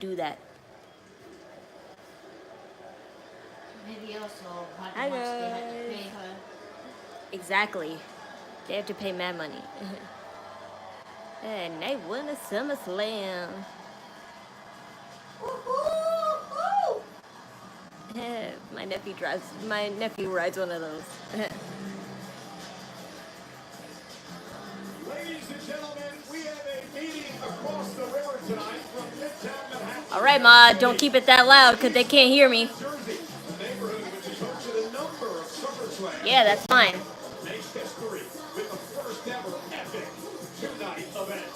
do that. Maybe also how Hi, much they had to guys. pay her. Exactly. They have to pay mad money. And night one of SummerSlam. My nephew rides one of those. Ladies and gentlemen, we have a meeting across the river tonight from Midtown Manhattan. All right, Ma, don't keep it that loud because they can't hear me. Jersey, the neighborhood which has hosted a number of SummerSlam. Yeah, that's fine. Makes history with the first ever epic two-night event.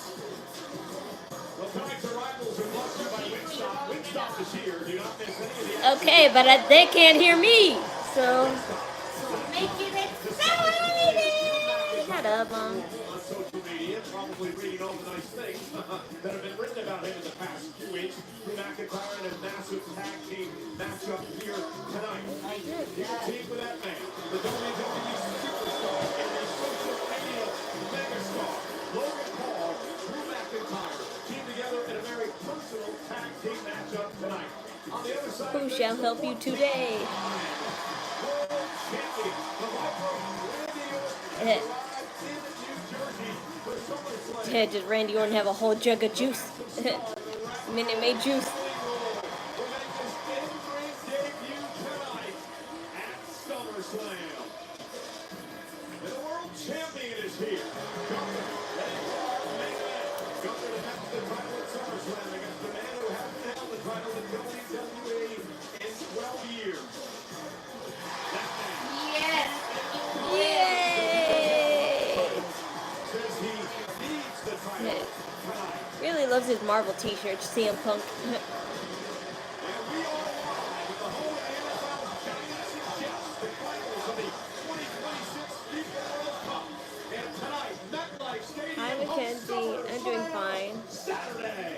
Well, tonight's arrivals are brought to you by Wingstop. Wingstop is here. Do not miss any of the Okay, but they can't hear me. So, Make it exciting! shut up, Mom. on social media, probably reading all the nice things that have been written about him in the past few weeks. Drew McIntyre in a massive tag team matchup here tonight. He's a team with that man, the WWE superstar and a social media megastar, Logan Paul, Drew McIntyre, team together in a very personal tag team matchup tonight. On the other side, Who shall help you today? world champion, the Viper, Randy Orton, Eh, arrived in New Jersey for SummerSlam. Yeah, did Randy Orton have a whole jug of juice? Minute Maid juice. Will make his in-ring debut tonight at SummerSlam. And the world champion is here. Gunther, ready for the main event. Gunther defends the title at SummerSlam against the man who hasn't held the title in WWE in 12 years. That man Yes! Yay! says he needs the title tonight. Really loves his Marvel t-shirts, CM Punk. And we are live with the home of the NFL's giants and jets, the finals of the 2026 FIFA World Cup. And tonight, MetLife Stadium Hi, hosts Mackenzie. I'm doing SummerSlam fine. Saturday.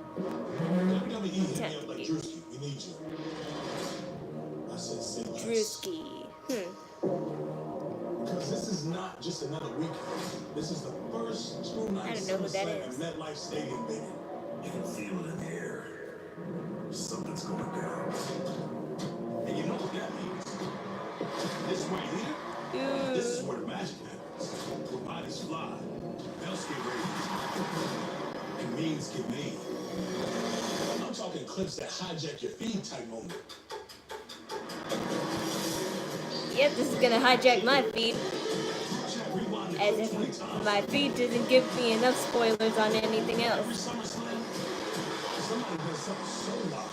WWE hit me up like Drewski, we need you. I said, say less. Drewski. Because this is not just another weekend. This is the first two-night I don't know who that SummerSlam is. in MetLife Stadium, baby. You can feel it in the air. Something's going down. And you know what that means? This right here, this is where the magic happens. Where bodies fly, belts get raised, and means get made. I'm talking clips that hijack your feed type moment. Yep, this is gonna hijack my feed. Check rewind the As clip if 20 times. my feed doesn't give me enough spoilers on anything Every else. SummerSlam, somebody does something so wild.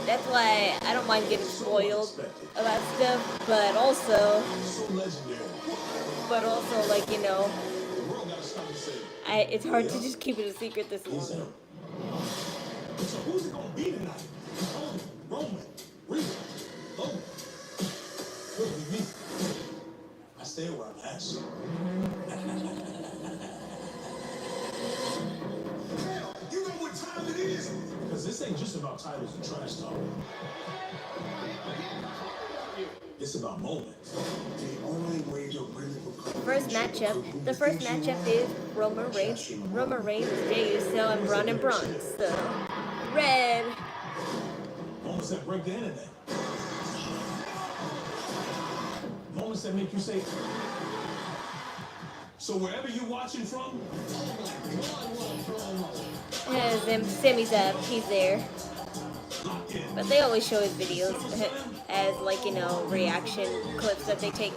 That's why I don't mind getting spoiled about stuff, but also, So legendary. like, you know, The world gotta stop and say, it's hard to just keep it a secret this he's long. him. So who's it gonna be tonight? Roman, Rhea, Logan. Could be me. I stay where I'm at. Hell, you know what time it is? Because this ain't just about titles and trash talk. It's about moments. The only way to really become The first matchup is Roman Reigns, Jey Uso, and Bron and Bron. So, red. moments that break the internet. Moments that make you say, so wherever you're watching from, And Sammy's up, he's there. lock in. But they always show his videos as, like, you know, reaction clips that they take.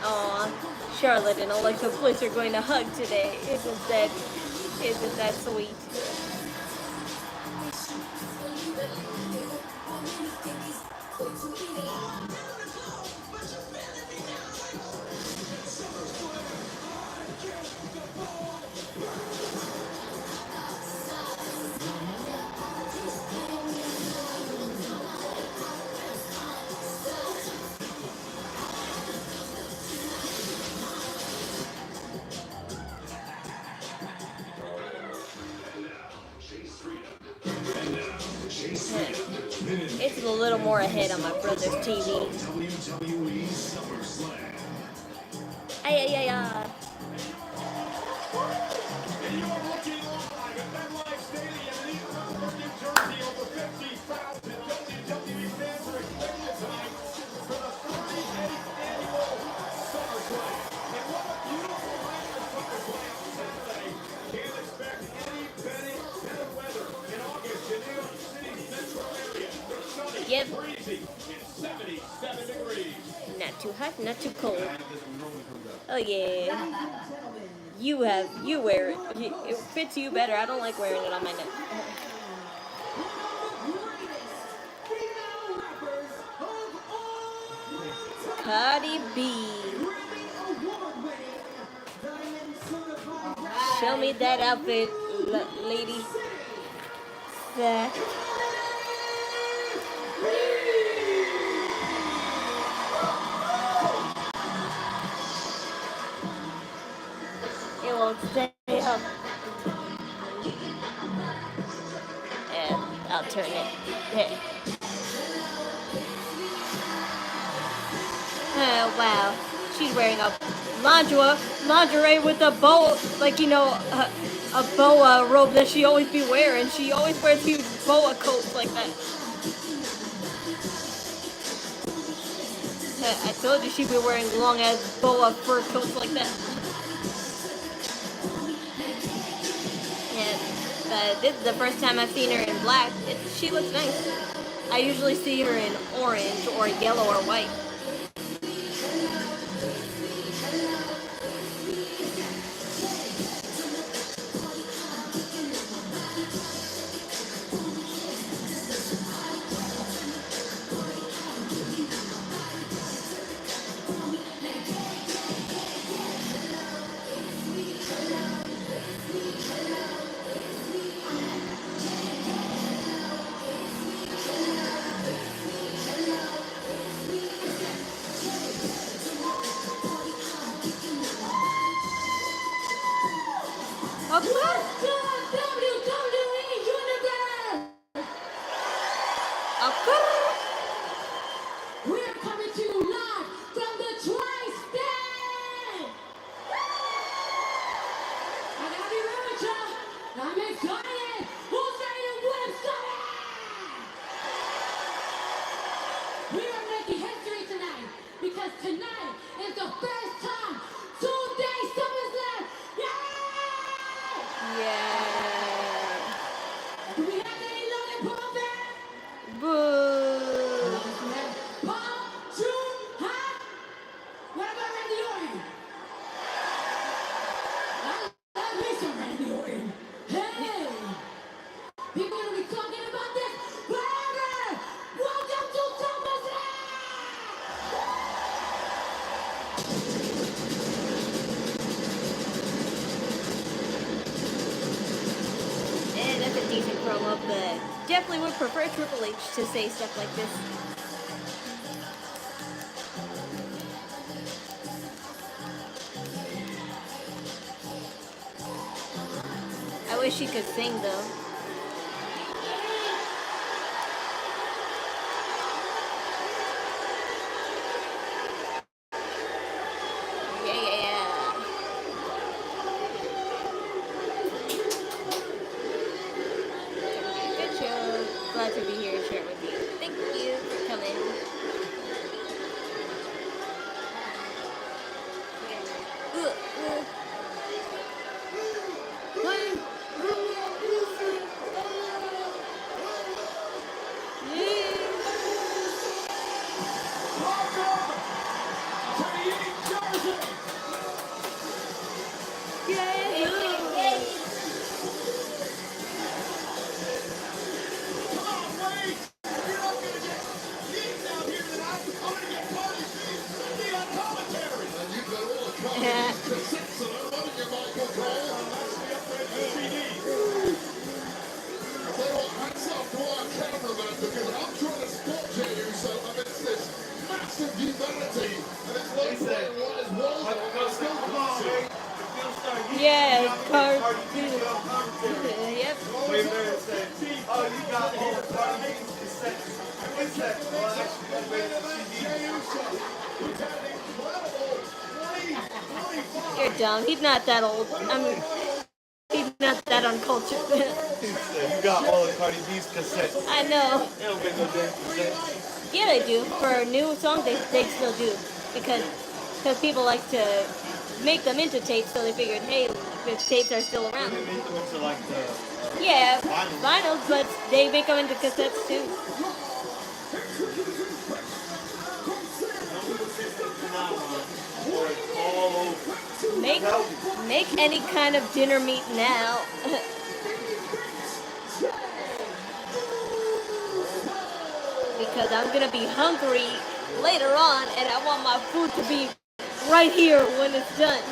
Aw, Charlotte and Alexa Bliss are going to hug today. Isn't that sweet? It's a little more ahead on my brother's TV. WWE SummerSlam. Ay. And you're looking live at MetLife Stadium in East Rutherford, New Jersey. Over 50,000 WWE fans are expected tonight for the 38th annual SummerSlam. And what a beautiful night for SummerSlam Saturday. Can't expect any better weather in August in New York City's metro area. It's sunny, Yep. breezy, and 77 degrees. Not too hot, not too cold. Oh yeah. You wear it. It fits you better. I don't like wearing it on my neck. Cardi B. Show me that outfit, lady. It won't stay up. And I'll turn it. Hey. Oh, wow. She's wearing a lingerie with a bow, like, you know, a boa robe that she always be wearing. She always wears huge boa coats like that. I told you she'd be wearing long ass boa fur coats like that. And this is the first time I've seen her in black. She looks nice. I usually see her in orange or yellow or white. We're coming to you live from the Tri-State! I gotta be real with y'all. I'm excited! Who's ready to win Summer? We are making history tonight because tonight is the first time 2-day SummerSlam! Yeah! Yeah. Do we have any Logan Paul fans? Boo. Paul, Drew, huh? What about Randy Orton? I love me some Randy Orton. Hey! People gonna be talking about this forever! Welcome to SummerSlam! And that's a decent promo, but definitely would prefer Triple H to say stuff like this. I wish she could sing though. Yeah. Good show. Glad to be here and share with you. Thank you for coming. Yeah, Cargill. Yep. Oh, you got all the parties. You're dumb. He's not that old. I mean, he's not that uncultured. You got all of Cardi B's cassettes. I know. They don't make no damn cassettes. Yeah, they do. For new songs, they still do. Because people like to make them into tapes, so they figured, hey, the tapes are still around. They make them into like the Yeah, vinyls. vinyls, but they make them into cassettes too. Make any kind of dinner meat now. Because I'm gonna be hungry later on, and I want my food to be right here when it's done.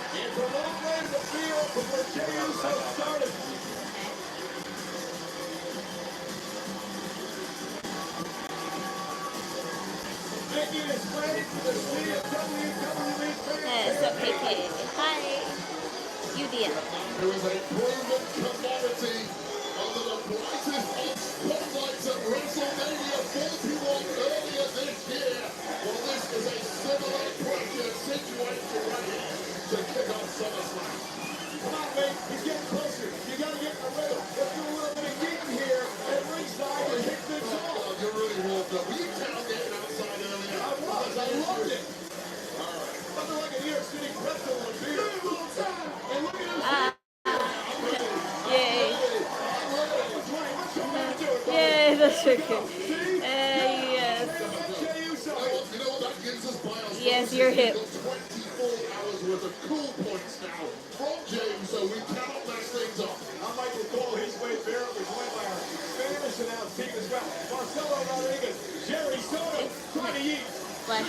What's up, Pikay? Hi. UDM. There is a proven commodity under the brightest of spotlights at WrestleMania 41 earlier this year. Well, this is a similar pressure situation right here to kick off SummerSlam. Come on, mate. He's getting closer. You got to get in the rhythm. Let's do a little bit of getting here at ringside and hit this off. Oh, you're really warmed up. Were you down getting outside earlier? I was. I loved it. All right. Nothing like a New York City pretzel on a beer. And look at this. Yay. Yay, that's okay. Yes. You know what that gives us by ourselves? Yes, you're hip. 24 hours worth of cool points now from Jey, so we cannot mess things up. I'm Michael Cole. He's Wade Barrett. We're joined by our Spanish announce team as well. Marcelo Rodriguez, Jerry Soto, trying to eat. Flash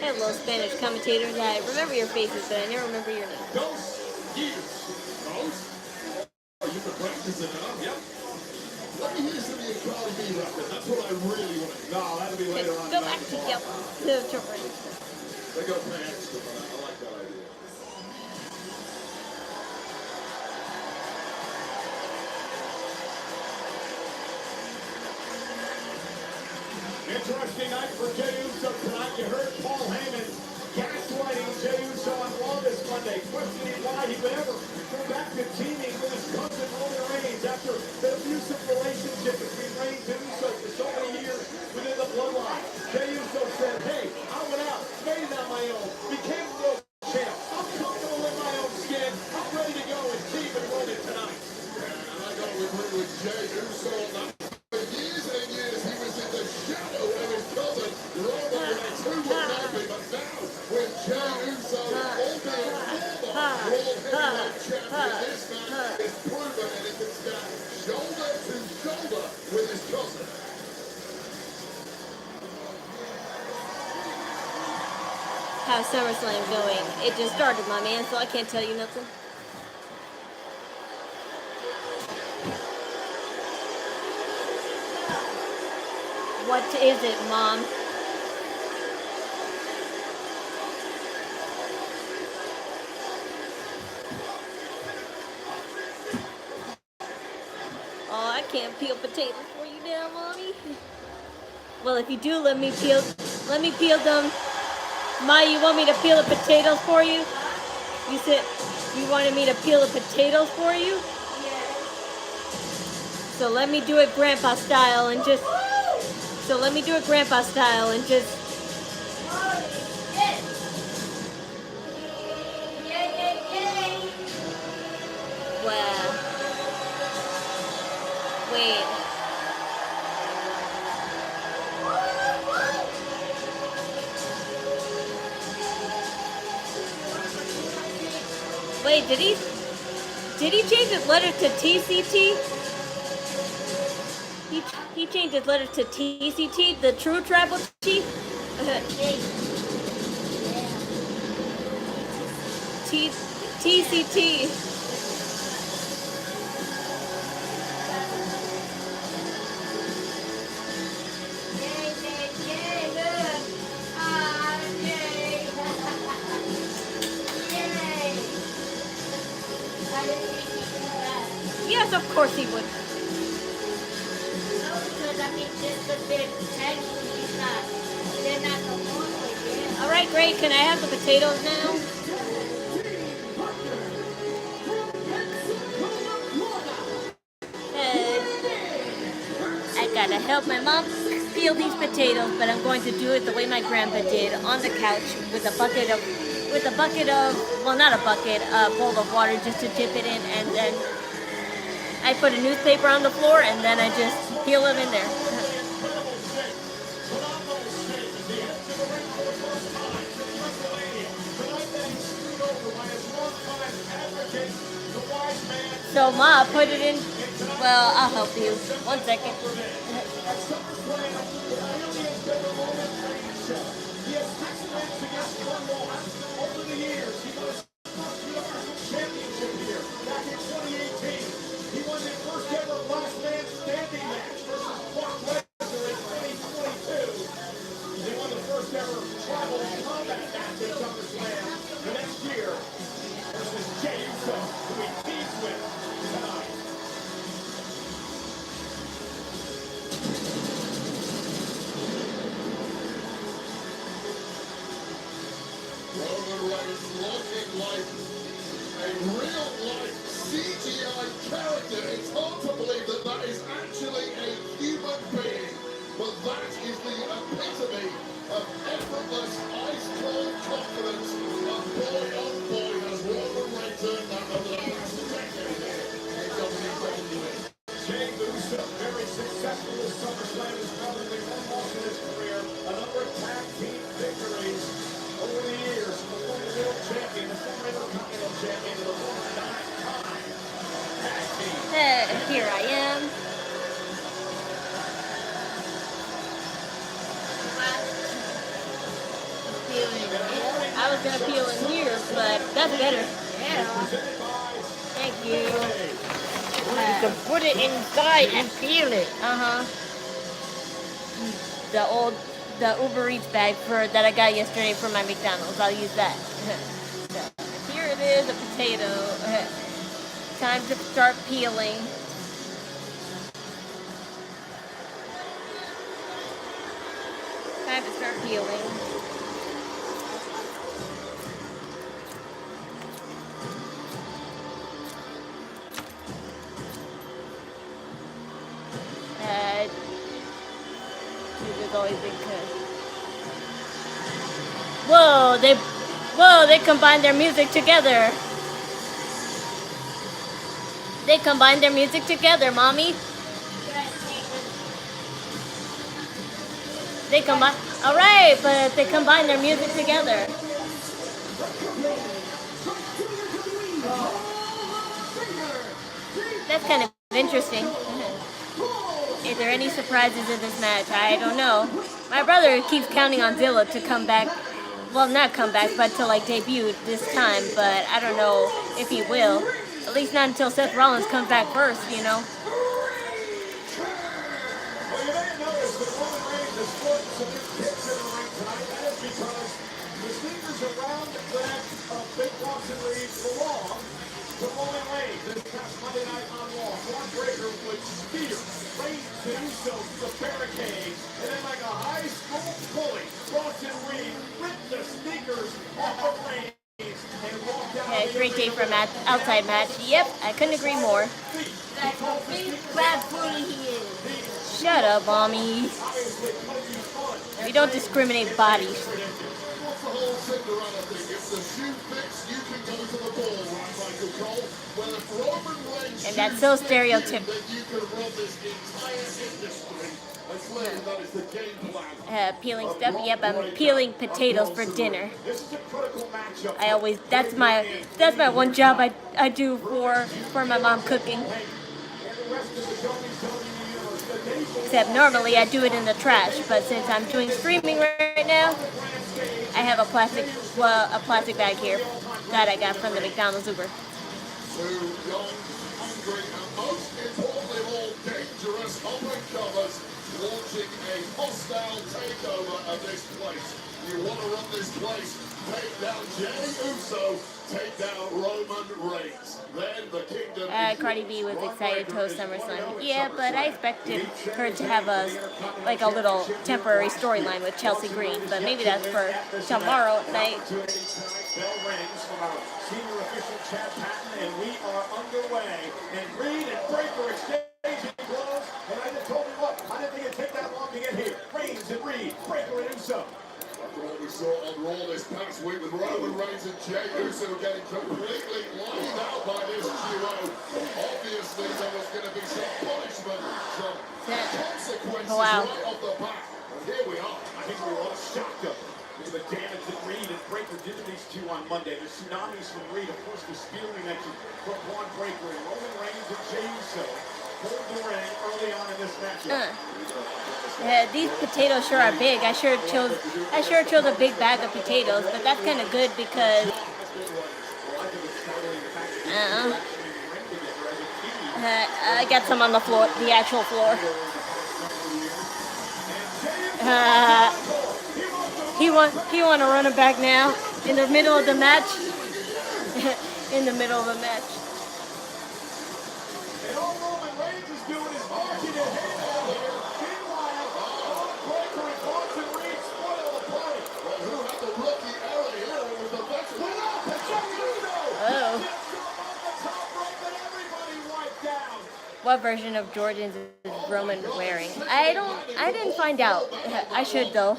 Hello, Spanish commentators. I remember your faces, but I never remember your name. Dos years. Dos? Are you practicing enough? Yep. Let me hear some of your Cardi B record. That's what I really want to hear. No, that'll be later on. Go back to yep. To Trooper. They go play extra for that. I like that idea. Interesting night for Jey Uso tonight. You heard Paul Heyman gaslighting Jey Uso on Raw this Monday, questioning why he would ever go back to teaming with his cousin Roman Reigns after the abusive relationship between Reigns and Uso for so many years within the bloodline. Jey Uso said, hey, I went out, made it on my own, became world champ. I'm comfortable in my own skin. I'm ready to go and team with Roman tonight. And I got to agree with Jey Uso on that. For years and years, he was in the shadow of his cousin Roman Reigns, who would know him. But now, with Jey Uso, albeit former World Heavyweight Champion, this man is proven that he can stand shoulder to shoulder with his cousin. How's SummerSlam going? It just started, my man, so I can't tell you nothing. What is it, Mom? Oh, I can't peel potatoes for you now, Mommy. Well, if you do, let me peel them. Ma, you want me to peel the potatoes for you? You said you wanted me to peel the potatoes for you? Yes. So let me do it Grandpa style and just... Well... Wait. Wait, did he change his letter to TCT? He changed his letter to TCT, the True Tribal Chief? TCT. Yes, of course he would. All right, great. Can I have the potatoes now? I gotta help my mom peel these potatoes, but I'm going to do it the way my grandpa did, on the couch with a bucket of, well, not a bucket, a bowl of water just to dip it in, and then I put a newspaper on the floor, and then I just peel them in there. So Ma, put it in. Well, I'll help you. 1 second. Roman Reigns looking like a real-life CGI character. It's hard to believe that that is actually a human being, but that is the epitome of effortless, ice-cold confidence. And boy, oh boy, has Roman Reigns earned that over the last decade here in WWE. Jey Uso, very successful this SummerSlam, is probably one loss in his career. A number of tag team victories over the years. The former world champion, the former intercontinental champion, and the former 9-time tag team. Here I am. I was gonna peel in here, but that's better. Thank you. You can put it inside and peel it. The Uber Eats bag that I got yesterday for my McDonald's. I'll use that. So, here it is, a potato. Time to start peeling. Time to start peeling. Has always been good. Whoa, they combined their music together. They combined their music together, Mommy. They combine. All right, but they combined their music together. That's kind of interesting. Is there any surprises in this match? I don't know. My brother keeps counting on Zilla to come back. Well, not come back, but to like debut this time. But I don't know if he will. At least not until Seth Rollins comes back first, you know. Well, you may have noticed that Roman Reigns has put some new kicks in the ring tonight. That is because the sneakers around the neck of Big Bronson Reigns belong to Roman Reigns. This past Monday night on Raw, Braun Breaker would spear Reigns to Uso to the barricade, and then like a high school bully, Bronson Reigns ripped the sneakers off of Reigns and walked out. Yeah, great day for an outside match. Yep, I couldn't agree more. Bad bully he is. Shut up, Mommy. We don't discriminate bodies. What's the whole Cinderella thing? If the shoe fits, you can go to the ball, right, Michael Cole? Well, if Roman Reigns And that's so stereotypical. then you can run this entire industry. And clearly that is the game plan. Peeling stuff. Yep, I'm peeling potatoes for dinner. This is a critical matchup. I always that's my one job I do for my mom cooking. Except normally I do it in the trash, but since I'm doing streaming right now, I have a plastic bag here that I got from the McDonald's Uber. Two young, hungry, and most importantly of all, dangerous up-and-comers launching a hostile takeover of this place. You want to run this place, take down Jey Uso take down Roman Reigns. Then the kingdom. Cardi B was excited to host SummerSlam. Yeah, but I expected her to have a little temporary storyline with Chelsea Green. But maybe that's for tomorrow night. Bell rings from our senior official Chad Patton, and we are underway. And Reed and Breaker exchanging blows. And I just told you what, I didn't think it'd take that long to get here. Reigns and Reed, Breaker and Uso. After what we saw on Raw this past week with Roman Reigns and Jey Uso getting completely laid out by this duo, obviously there was going to be some punishment, some consequences right off the bat. And here we are. I think we were all shocked up with the damage that Reed and Breaker did to these two on Monday. The tsunamis from Reed, of course, the spear we mentioned from Bron Breaker and Roman Reigns and Jey Uso hold the ring early on in this matchup. These potatoes sure are big. I sure chose a big bag of potatoes, but that's kind of good because I got some on the floor, the actual floor. He want to run it back now in the middle of the match. In the middle of the match. And all Roman Reigns is doing is marking it here. Meanwhile, Breaker and Bronson Reed spoil the party. Well, who had the rookie error here? It was the veteran. Went up and Jey Uso. Oh. Gets up on the top rope and everybody wiped down. What version of Jordans is Roman wearing? I didn't find out. I should though.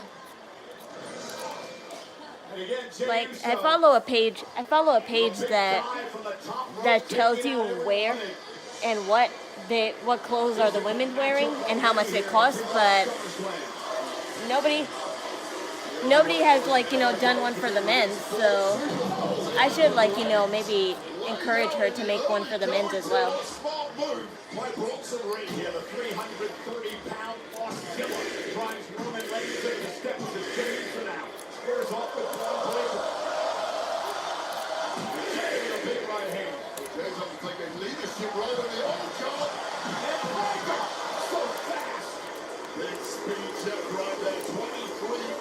And again, Jey Like Uso. I follow a page that tells you where and what clothes are the women wearing and how much it costs, but nobody has done one for the men, so I should maybe encourage her to make one for the men's as well. Small move by Bronson Reed here, the 330-pound Lost Killer drives Roman Reigns into the steps of Jey Uso now. Squares off with Bron Breaker. Jey with a big right hand. Jey's undertaking leadership role in the old job. And Breaker, so fast. Big speed check right there, 23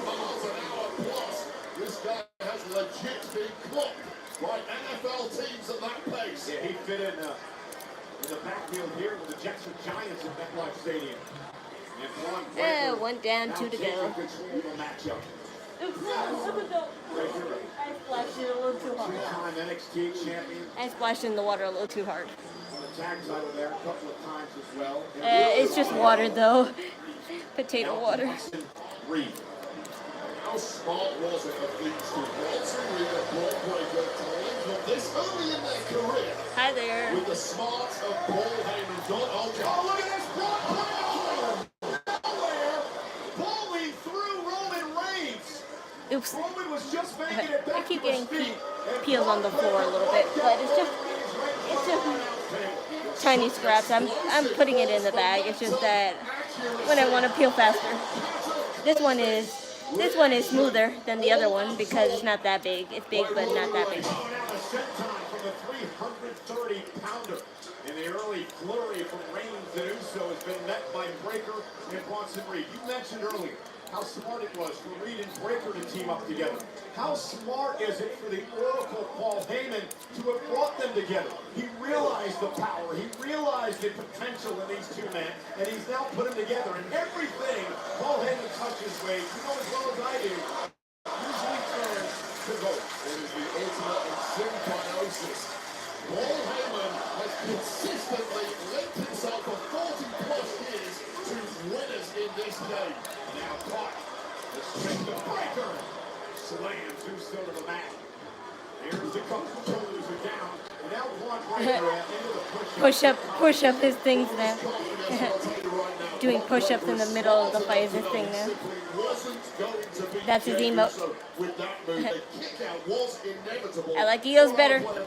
miles an hour plus. This guy has legit been clocked by NFL teams at that pace. Yeah, he fit in the backfield here with the Jackson Giants at MetLife Stadium. And Bron Breaker One down, two to go. now taking control of the matchup. Breaker, I splashed it a little too hard. two-time NXT champion. I splashed in the water a little too hard. On the tag title there a couple of times as well. It's just water though. Potato water. Bronson Reed. How smart was it of these two? Bronson Reed and Bron Breaker to link up this early in their career Hi there. with the smarts of Paul Heyman. Oh, look at this! Bron Breaker! Nowhere! Bowling through Roman Reigns! Oops. Roman was just making it back I keep to his getting feet. peels on the floor a little bit, but it's just tiny scraps. I'm putting it in the bag. It's just that when I want to peel faster. This one is smoother than the other one because it's not that big. It's big, but not that big. Oh, now the set time from the 330-pounder. In the early flurry from Reigns and Uso has been met by Breaker and Bronson Reed. You mentioned earlier how smart it was for Reed and Breaker to team up together. How smart is it for the Oracle Paul Heyman to have brought them together? He realized the power, he realized the potential in these two men, and he's now put them together. And everything Paul Heyman touches, Wade, you know as well as I do, usually turns to gold. It is the ultimate in symbiosis. Paul Heyman has consistently linked himself for 40-plus years to winners in this game. Now caught. The strength of Breaker. Slams Uso to the mat. Here's the couple. Shoulders are down. And now Bron Breaker into the push-up. Push up his things now. Doing push-ups in the middle of the fight is his thing now. That's his emote. I like Eos better. But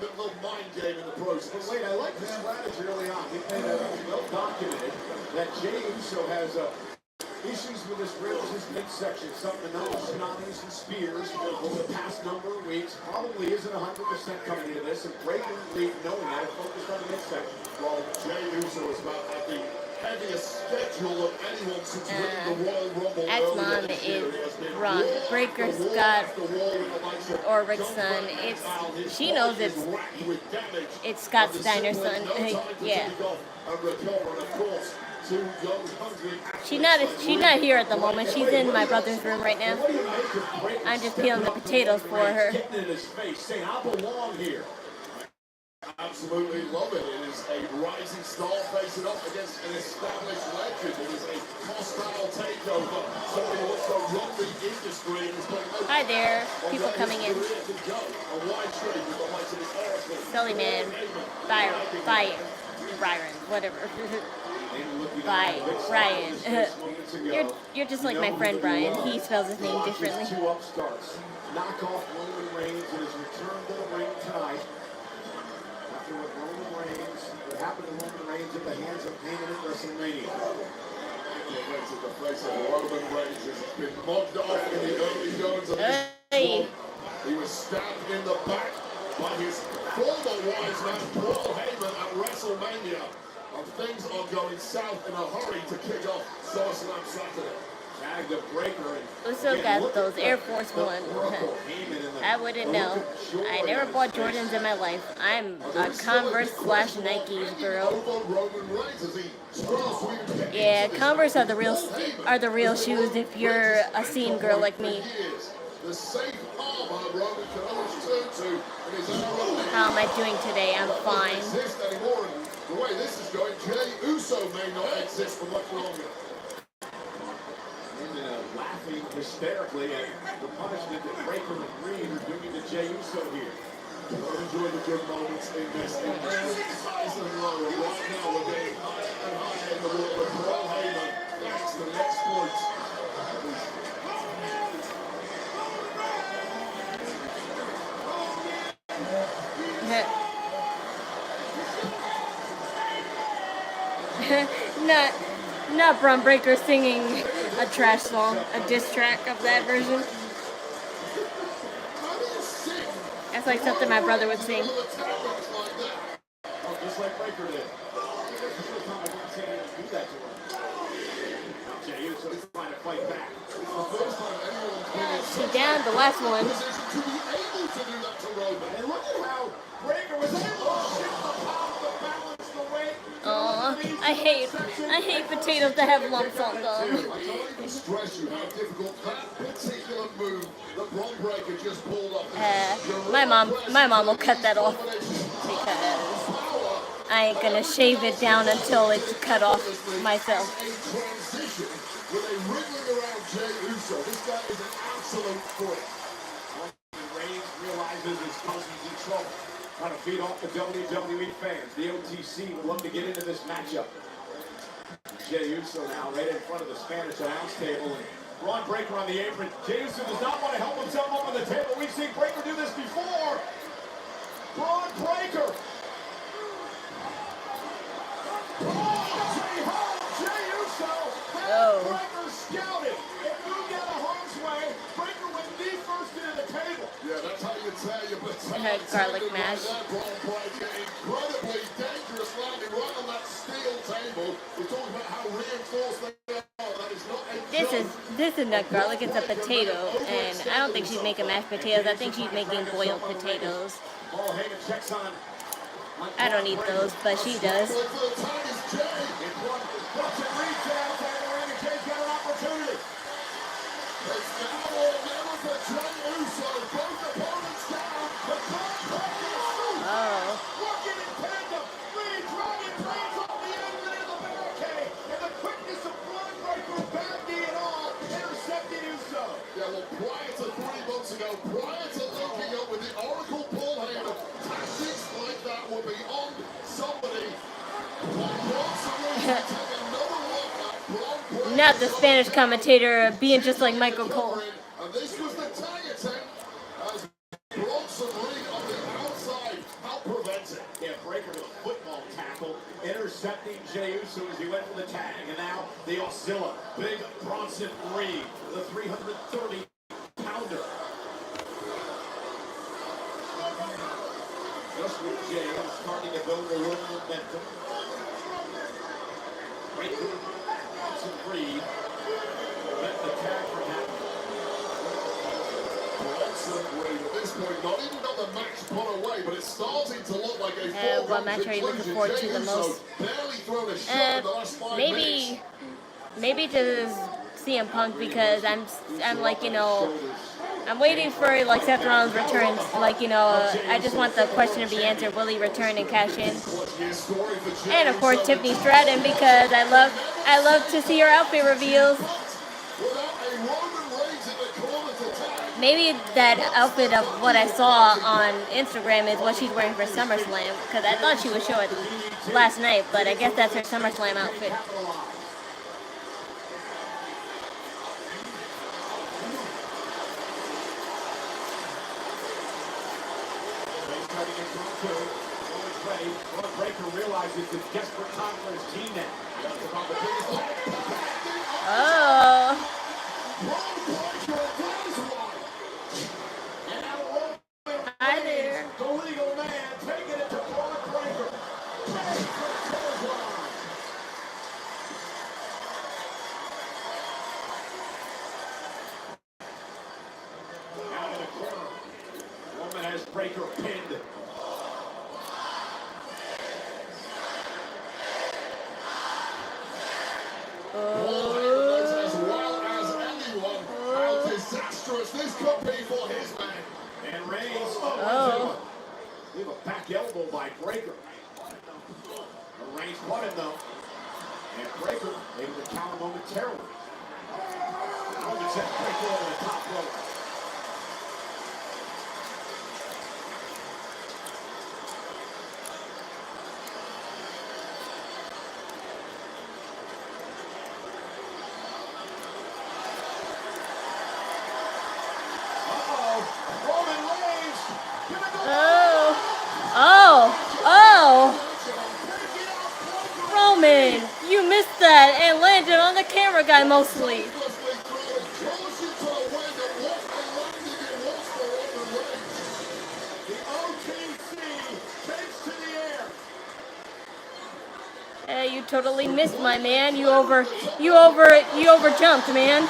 wait, I like the strategy early on. We made it well documented that Jey Uso has issues with his ribs, his midsection, something else, tsunamis and spears over the past number of weeks. Probably isn't 100% coming into this, and Breaker and Reed knowing that, focused on the midsection. Well, Jey Uso is about at the heaviest schedule of anyone since winning the Royal Rumble. Ex-mom is Bron. Breaker Scott or Rick's son. She knows it's Scott Steiner's son. Yeah. She's not here at the moment. She's in my brother's room right now. I'm just peeling the potatoes for her. Absolutely love it. It is a rising star facing up against an established legend. It is a hostile takeover. Somebody wants to run the industry. Hi there, people coming in. Sully Man, Byron, whatever. Brian. You're just like my friend Brian. He spells his name differently. Two upstarts. Knock off Roman Reigns in his return to the ring tonight. After what happened to Roman Reigns at the hands of Heyman at WrestleMania. The face of Roman Reigns has been mugged off in the early goings of this. He was stabbed in the back by his former wise man Paul Heyman at WrestleMania. And things are going south in a hurry to kick off SummerSlam Saturday. Tagged a breaker and Also got those Air Force One. I wouldn't know. I never bought Jordans in my life. I'm a Converse / Nikes girl. Yeah, Converse are the real shoes if you're a scene girl like me. How am I doing today? I'm fine. The way this is going, Jey Uso may not exist for much longer. Laughing hysterically at the punishment that Breaker and Reed are doing to Jey Uso here. Enjoy the good moments in this. Right now we're getting higher and higher in the world of Paul Heyman. That's the next point. Not Bron Breakker singing a trash song, a diss track of that version. That's like something my brother would sing. Just like Breaker did. That's the first time I've ever seen him do that to him. Now Jey Uso's trying to fight back. She down the last one. And look at how Breaker was able to shift the power to balance the weight. I hate potatoes that have lumps on them. I stress you how difficult that particular move that Bron Breakker just pulled off. My mom will cut that off because I ain't gonna shave it down until it's cut off myself. With a wriggling around Jey Uso, this guy is an absolute freak. Reigns realizes his cousin's in trouble. Trying to feed off the WWE fans. The OTC would love to get into this matchup. Jey Uso now right in front of the Spanish announce table. And Bron Breakker on the apron. Jey Uso does not want to help himself up on the table. We've seen Breakker do this before. Bron Breakker. Jey Uso. Breakker scouted. It moved out of harm's way. Breakker went knee first into the table. Yeah, that's how you tell you. But I had garlic mash. Incredibly dangerous landing right on that steel table. We're talking about how reinforced they are. That is not This is not garlic, it's a potato, and I don't think she's making mashed potatoes. I think she's making boiled potatoes. I don't eat those, but she does. Prior to 3 months ago, prior to linking up with the Oracle Paul Heyman, tactics like that were beyond somebody. Not the Spanish commentator being just like Michael Cole. And this was the tag attempt as Bronson on the outside. How prevent it? Yeah, Breakker with a football tackle, intercepting Jey Uso as he went for the tag. And now the Oscilla, big Bronson Reed, the 330-pounder. Just with Jey starting to build a little momentum. Breaker, Bronson Reed. Let the tag from happening. Bronson Reed at this point not even got the match put away, but it's starting to look like a What foregone match are you looking conclusion. forward to Jey the Uso most? barely thrown a shot in the last 5 minutes. Maybe just CM Punk, because I'm like, you know, I'm waiting for like Seth Rollins returns. Like, you know, I just want the question to be answered. Will he return and cash in? And of course Tiffany Stratton, because I love to see her outfit reveals. Maybe that outfit of what I saw on Instagram is what she's wearing for SummerSlam, because I thought she was showing last night, but I guess that's her SummerSlam outfit. Breaker realizes it's desperate time for his team now. Oh. Hi there. The legal man taking it to Bron Breaker. Out in the corner. Roman has Breaker pinned. As well as anyone how disastrous this could be for his man. And Reigns. We have a back elbow by Breaker. Reigns caught him though. And Breaker able to counter momentarily. Roman sets Breaker over the top rope. Roman, you missed that and landed on the camera guy mostly. You totally missed, my man. You overjumped, man.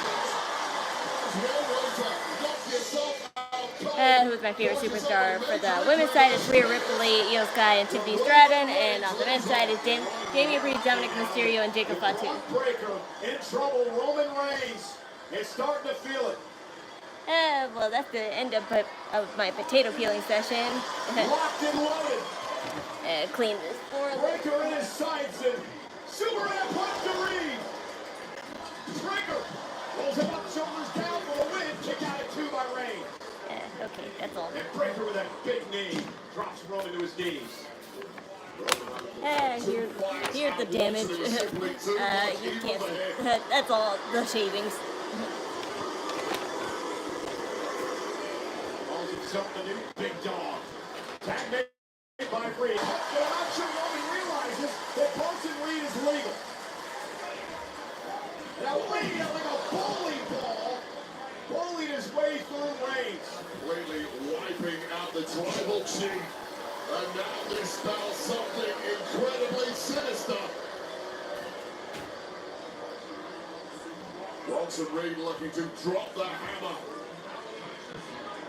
Who's my favorite superstar? For the women's side, it's Rhea Ripley, Io Sky, and Tiffany Stratton, and on the men's side, it's Damian Priest, Dominic Mysterio, and Jacob Fatu. Breaker in trouble. Roman Reigns is starting to feel it. Well, that's the end of my potato peeling session. Locked and loaded. Clean this floor. Breaker in his sights and Superman punch to Reed. Breaker rolls him up, shoulders down for the win. Kick out at 2 by Reigns. Okay, that's all. And Breaker with that big knee drops Roman to his knees. Here's the damage. You can't see. That's all the shavings. Calls himself the new big dog. Tag made by Reed. But I'm not sure Roman realizes that Bronson Reed is legal. Now Reed like a bowling ball bowling his way through Reigns. Completely wiping out the tribal chief. And now this spells something incredibly sinister. Bronson Reed looking to drop the hammer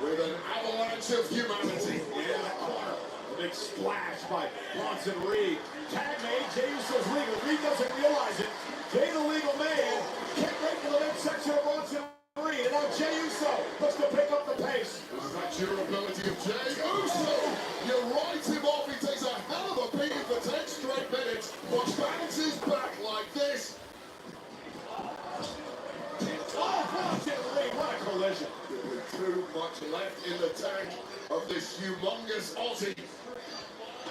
with an avalanche of humanity. In the corner, a big splash by Bronson Reed. Tag made, Jey Uso's legal. Reed doesn't realize it. Jey the legal man kicked right to the midsection of Bronson Reed. And now Jey Uso looks to pick up the pace. Is that durability of Jey Uso? You write him off. He takes a hell of a beating for 10 straight minutes, but bounces back like this. Oh, Bronson Reed, what a collision. With too much left in the tank of this humongous Aussie.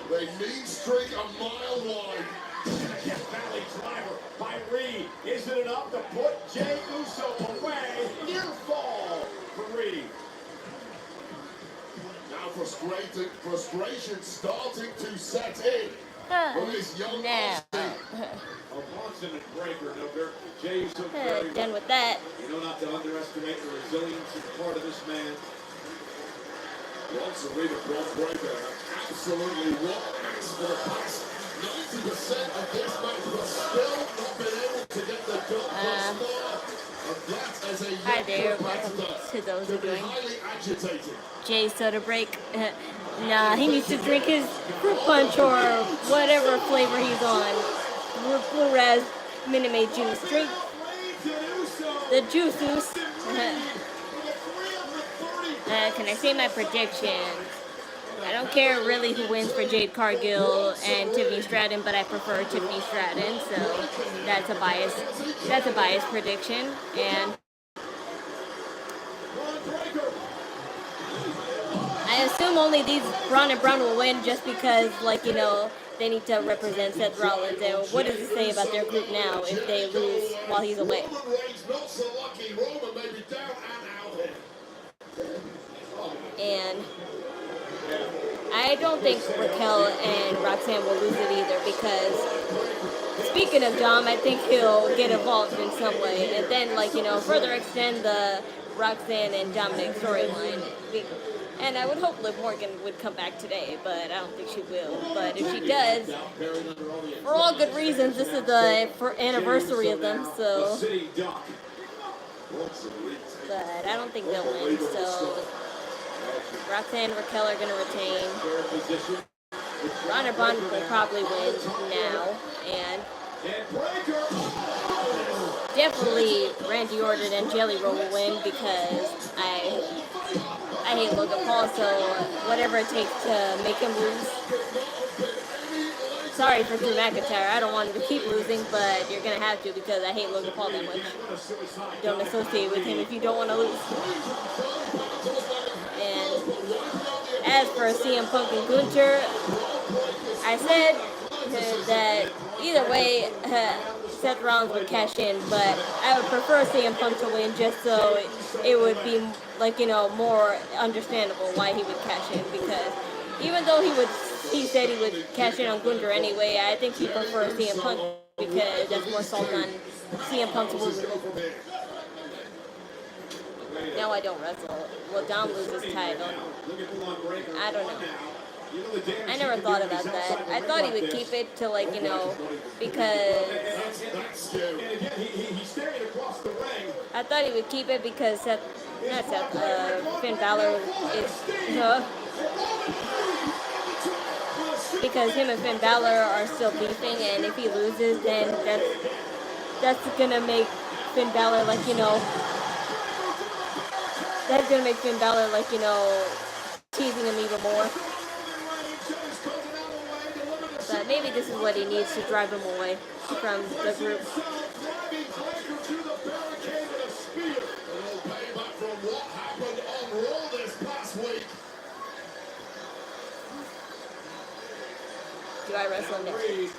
They mean streak a mile wide. Death Valley driver by Reed. Is it enough to put Jey Uso away? Near fall for Reed. Now frustration starting to set in for this young Aussie. Bronson and Breaker, no, Jey Uso very Done with that. You know not to underestimate the resilience and part of this man. Bronson Reed and Bron Breaker have absolutely whooped ass for the past 90% of this match, but still not been Hi there, welcome to those who joined. Jay soda break. Nah, he needs to drink his fruit punch or whatever flavor he's on. Blue Raz Minute Maid juice. Drink the juice. Can I say my predictions? I don't care really who wins for Jade, Cargill and Tiffany Stratton, but I prefer Tiffany Stratton, so that's a biased prediction. And I assume only these Bron and Bron will win just because, like, you know, they need to represent Seth Rollins. And what does it say about their group now if they lose while he's away? And I don't think Raquel and Roxanne will lose it either because, speaking of Dom, I think he'll get involved in some way. And then, like, you know, further extend the Roxanne and Dominic storyline. And I would hope Liv Morgan would come back today, but I don't think she will. But if she does, for all good reasons, this is the anniversary of them, so. But I don't think they'll win, so. Roxanne and Raquel are going to retain. Bron and Bron will probably win now, and definitely Randy Orton and Jelly Roll will win because I hate Logan Paul, so whatever it takes to make him lose. Sorry for Drew McIntyre, I don't want him to keep losing, but you're going to have to because I hate Logan Paul that much. Don't associate with him if you don't want to lose. And as for CM Punk and Gunther, I said that either way, Seth Rollins would cash in, but I would prefer CM Punk to win just so it would be, like, you know, more understandable why he would cash in, because even though he said he would cash in on Gunther anyway, I think he prefers CM Punk because that's more salt on CM Punk's movie. Now I don't wrestle. Well, Dom loses title. I don't know. I never thought about that. I thought he would keep it to, like, you know, because I thought he would keep it because Finn Balor is because him and Finn Balor are still beefing, and if he loses, then that's gonna make Finn Balor, like, you know, that's gonna make Finn Balor, like, you know, teasing him even more. But maybe this is what he needs to drive him away from the group. Do I wrestle next?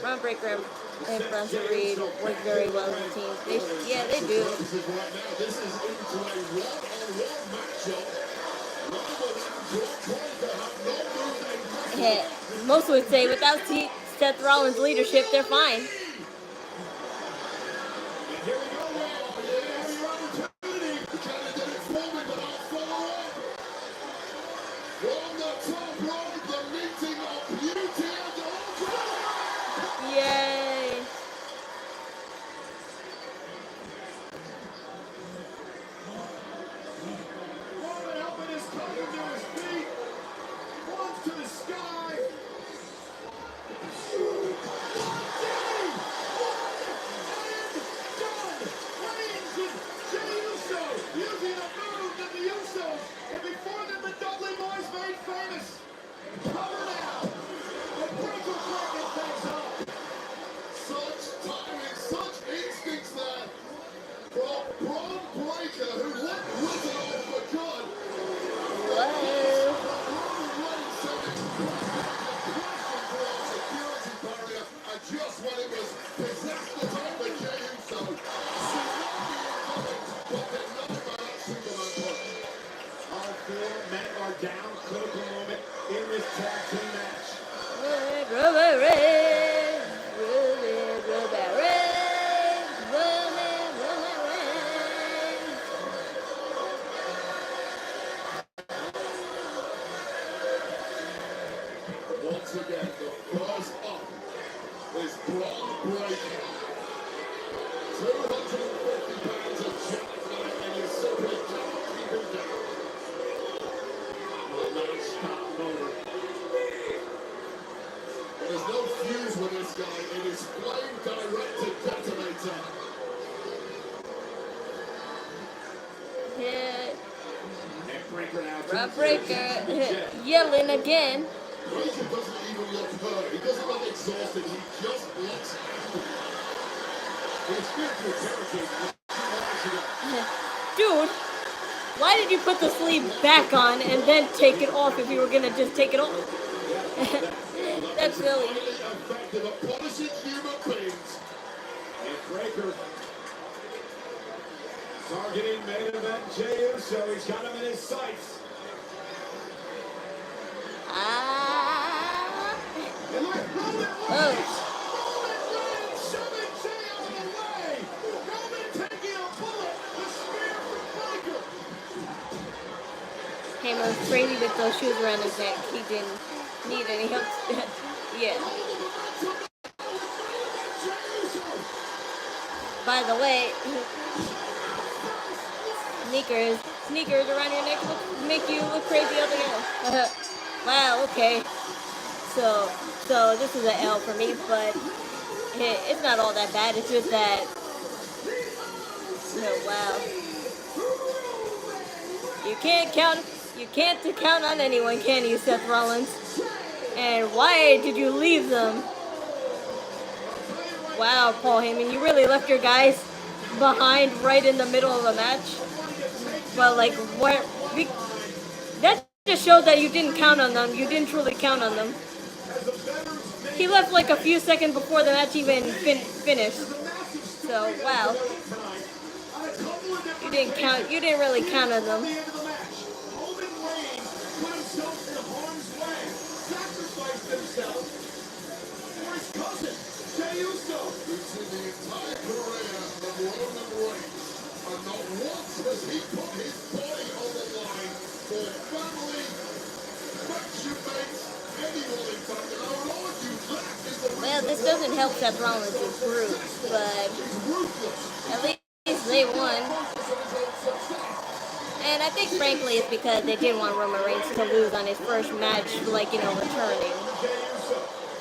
Ron Breaker and Bronson Reed work very well as a team. They do. Yeah, most would say without Seth Rollins' leadership, they're fine. Yay! To the sky. Just when it was possessed the time for Jey Uso. But they're not about that Superman push. All four men are down. Critical moment in this tag team match. Once again, the first up is Bron breaking. 250 pounds of guy in his flame-directed detonator. Hit. Neck breaker now. Rub breaker. Yelling again. Breaker doesn't even look hurt. He doesn't look exhausted. He just looks happy. He's good for territory. Dude, why did you put the sleeve back on and then take it off if you were gonna just take it off? That's silly. Effective at punishing human beings. Neck breaker. Targeting main event Jey Uso. He's got him in his sights. Ah. And look, Roman Oh. shoving Jey out of the way. Roman taking a bullet. The spear from Breaker. Heyman was crazy with those shoes around his neck. He didn't need any help. Yeah. By the way, sneakers around your neck make you look crazy out there. Wow, okay. So this is an L for me, but it's not all that bad. It's just that, oh, wow. You can't count on anyone, can you, Seth Rollins? And why did you leave them? Wow, Paul Heyman, you really left your guys behind right in the middle of the match. But like, what? That just shows that you didn't count on them. You didn't truly count on them. He left like a few seconds before the match even finished. So wow, you didn't really count on them. Jey Uso, who's in the entire career of Roman Reigns, and not once has he put his body on the line for family, faction mates, anyone in fact, and I would argue that is the Well, this doesn't help Seth Rollins' group, but at least they won. And I think, frankly, it's because they didn't want Roman Reigns to lose on his first match, like, you know, returning.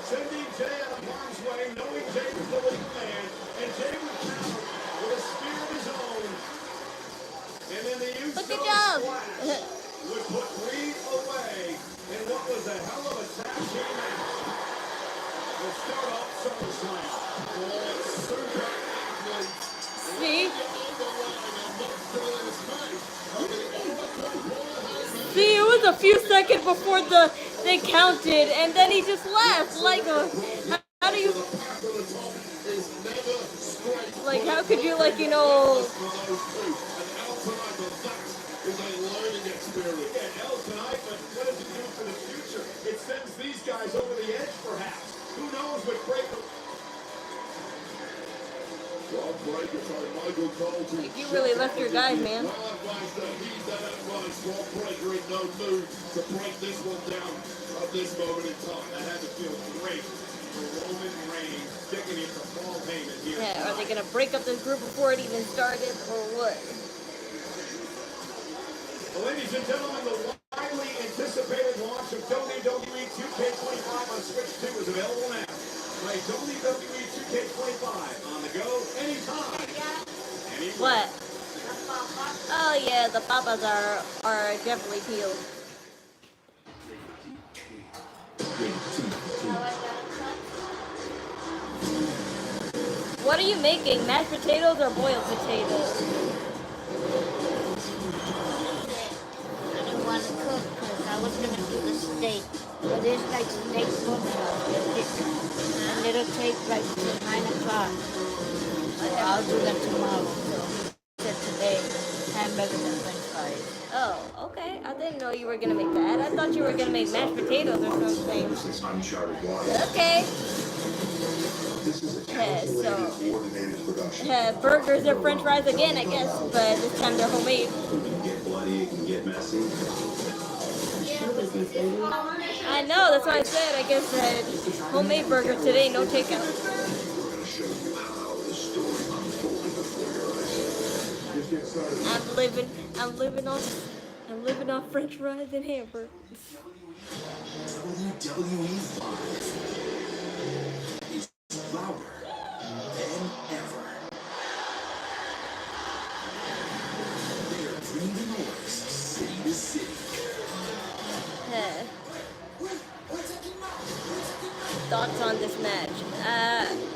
Sending Jey out of harm's way, knowing Jey was the lead man, and Jey would counter with a spear of his own. And then the Uso But good job. would put Reed away in what was a hell of a tag team match. We'll start off SummerSlam. super athletes. See? See, it was a few seconds before they counted, and then he just left. Like, how do you... Like, how could you, like, you know... Is a learning experience. And L tonight, but what does it do for the future? It sends these guys over the edge, perhaps. Who knows what Breaker... You really left your guys, man. Breaker in no mood to break this one down at this moment in time. That had to feel great for Roman Reigns sticking it to Paul Heyman here. Yeah, are they going to break up this group before it even started, or what? Well, ladies and gentlemen, the widely anticipated launch of WWE 2K25 on Switch 2 is available now. Play WWE 2K25 on the go anytime. Anywhere. What? Oh yeah, the papas are definitely peeled. What are you making? Mashed potatoes or boiled potatoes? I didn't want to cook because I was going to do the steak. But there's like steak books and it'll take like till 9 o'clock. So I'll do that tomorrow. So he said today, hamburgers and french fries. Oh, okay. I didn't know you were gonna make that. I thought you were gonna make mashed potatoes or something. This is uncharted water. Okay. This is a Yeah, calculated, so coordinated production. burgers or french fries again, I guess, but this time they're homemade. It can get bloody, it can get messy. I know, that's why I said, I guess that homemade burger today, no takeout. We're going to show you how the story unfolded before your eyes. Just get started. I'm living off french fries and hamburgers. WWE 5 is thoughts on this match.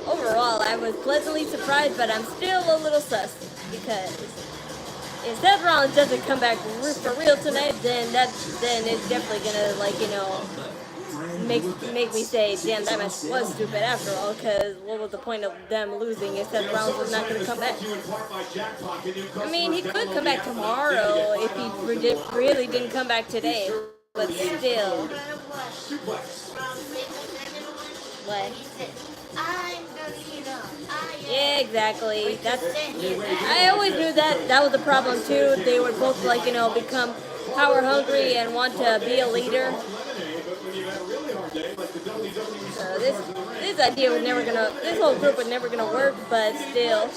Overall, I was pleasantly surprised, but I'm still a little sus because if Seth Rollins doesn't come back for real tonight, then it's definitely gonna, like, you know, make me say, damn, that match was stupid after all, because what was the point of them losing if Seth Rollins was not going to come back? I mean, he could come back tomorrow if he really didn't come back today, but still. What? Yeah, exactly. I always knew that was the problem too. They would both, like, you know, become power hungry and want to be a leader. So this idea was never gonna, this whole group was never gonna work, but still.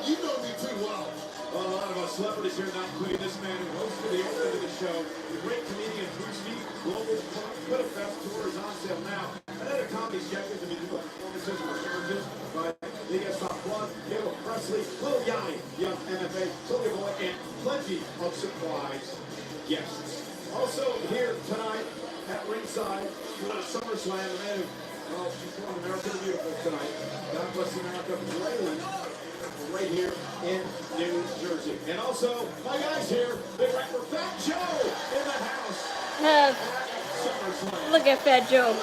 You know me too well. Well, a lot of us celebrities here, not including this man who hosted the opening of the show. The great comedian Bruce Lee, Global Twitter Fest tour is on sale now. Another comedy sketches and musical performances and researches by the top one, Caleb Presley, Lil Yachty, Young MFA, Silly Boy, and plenty of surprise guests. Also here tonight at ringside for SummerSlam, the man who, well, she's born America the Beautiful tonight. God bless America, Raylan, right here in New Jersey. And also, my guys here, big rapper Fat Joe in the house. Look at Fat Joe. I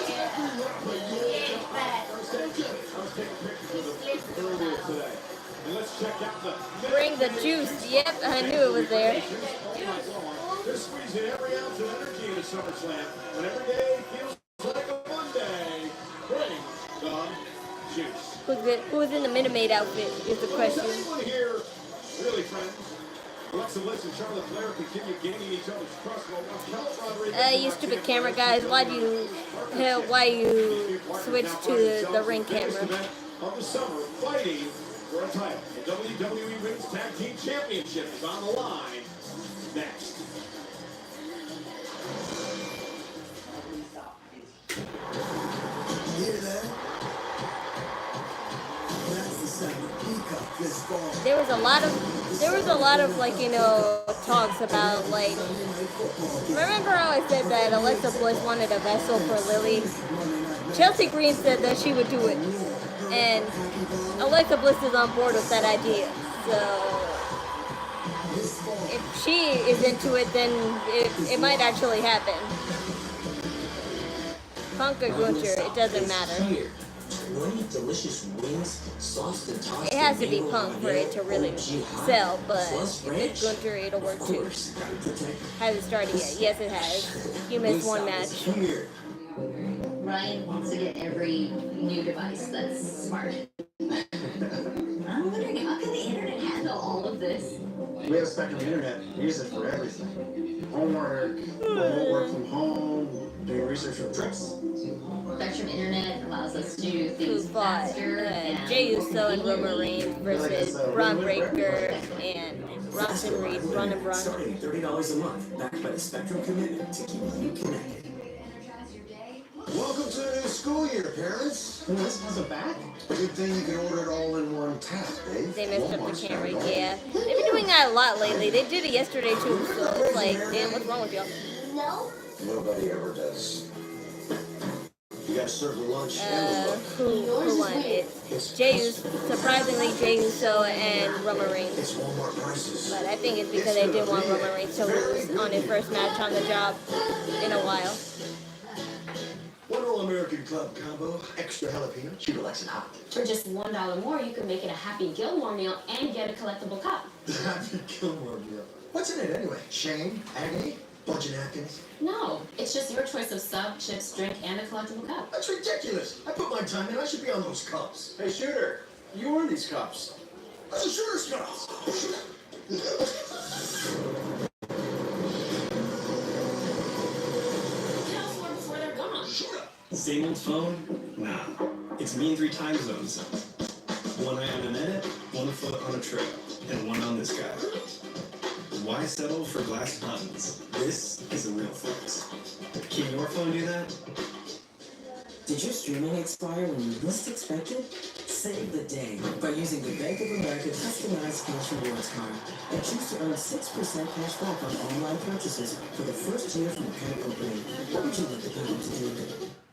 was taking pictures with him earlier today. And let's check out the... Bring the juice. Yep, I knew it was there. They're squeezing every ounce of energy into SummerSlam. But every day feels like a Monday. Bring the juice. Who's in the Minute Maid outfit is the question. Is anyone here really friends? Alexa Bliss and Charlotte Flair continue gaining each other's trust while Raquel You stupid camera guys, why you switch to the ring camera? Of the summer, fighting for a title. The WWE Women's Tag Team Championship is on the line next. Hear that? That's the sound of Peacock this fall. There was a lot of like, you know, talks about, like, remember how I said that Alexa Bliss wanted a vessel for Lily? Chelsea Green said that she would do it, and Alexa Bliss is on board with that idea. So if she is into it, then it might actually happen. Punk or Gunther, it doesn't matter. It has to be Punk for it to really sell, but if it's Gunther, it'll work too. Hasn't started yet. Yes, it has. You missed one match. Ryan wants to get every new device that's smart. I'm wondering, how can the internet handle all of this? We have a Spectrum internet. We use it for everything. Homework, remote work from home, doing research for trips. Spectrum internet allows us to do things faster and Jey Uso and Roman Reigns versus Bron Breaker and Bronson Reed, Bron and Bron. Starting at $30 a month, backed by the Spectrum commitment to keep you connected. Welcome to the new school year, parents. This has a back? Good thing you can order it all in one tap, eh? They messed up the camera, yeah. They've been doing that a lot lately. They did it yesterday too, so it's like, damn, what's wrong with y'all? No. Nobody ever does. You gotta serve the lunch and the look. Who won? It's Jey Uso, surprisingly Jey Uso and Roman Reigns. It's Walmart prices. But I think it's because they didn't want Roman Reigns to lose on his first match on the job in a while. One All-American Club combo, extra jalapeno. She likes it hot. For just $1 more, you can make it a Happy Gilmore meal and get a collectible cup. Happy Gilmore meal. What's in it anyway? Shame? Agony? Bunch of napkins? No, it's just your choice of sub, chips, drink, and a collectible cup. That's ridiculous. I put my time in. I should be on those cups. Hey, Shooter, you earned these cups. That's a Shooter's cup. Before they're gone. Same old phone? Nah. It's me in 3 time zones. One eye on an edit, 1 foot on a trail, and 1 on this guy. Why settle for glass buttons? This is a real flex. Can your phone do that? Did your streaming expire when you least expected? Save the day by using the Bank of America customized cash rewards card and choose to earn 6% cash back on online purchases for the first year from account opening. What would you like the pound to do?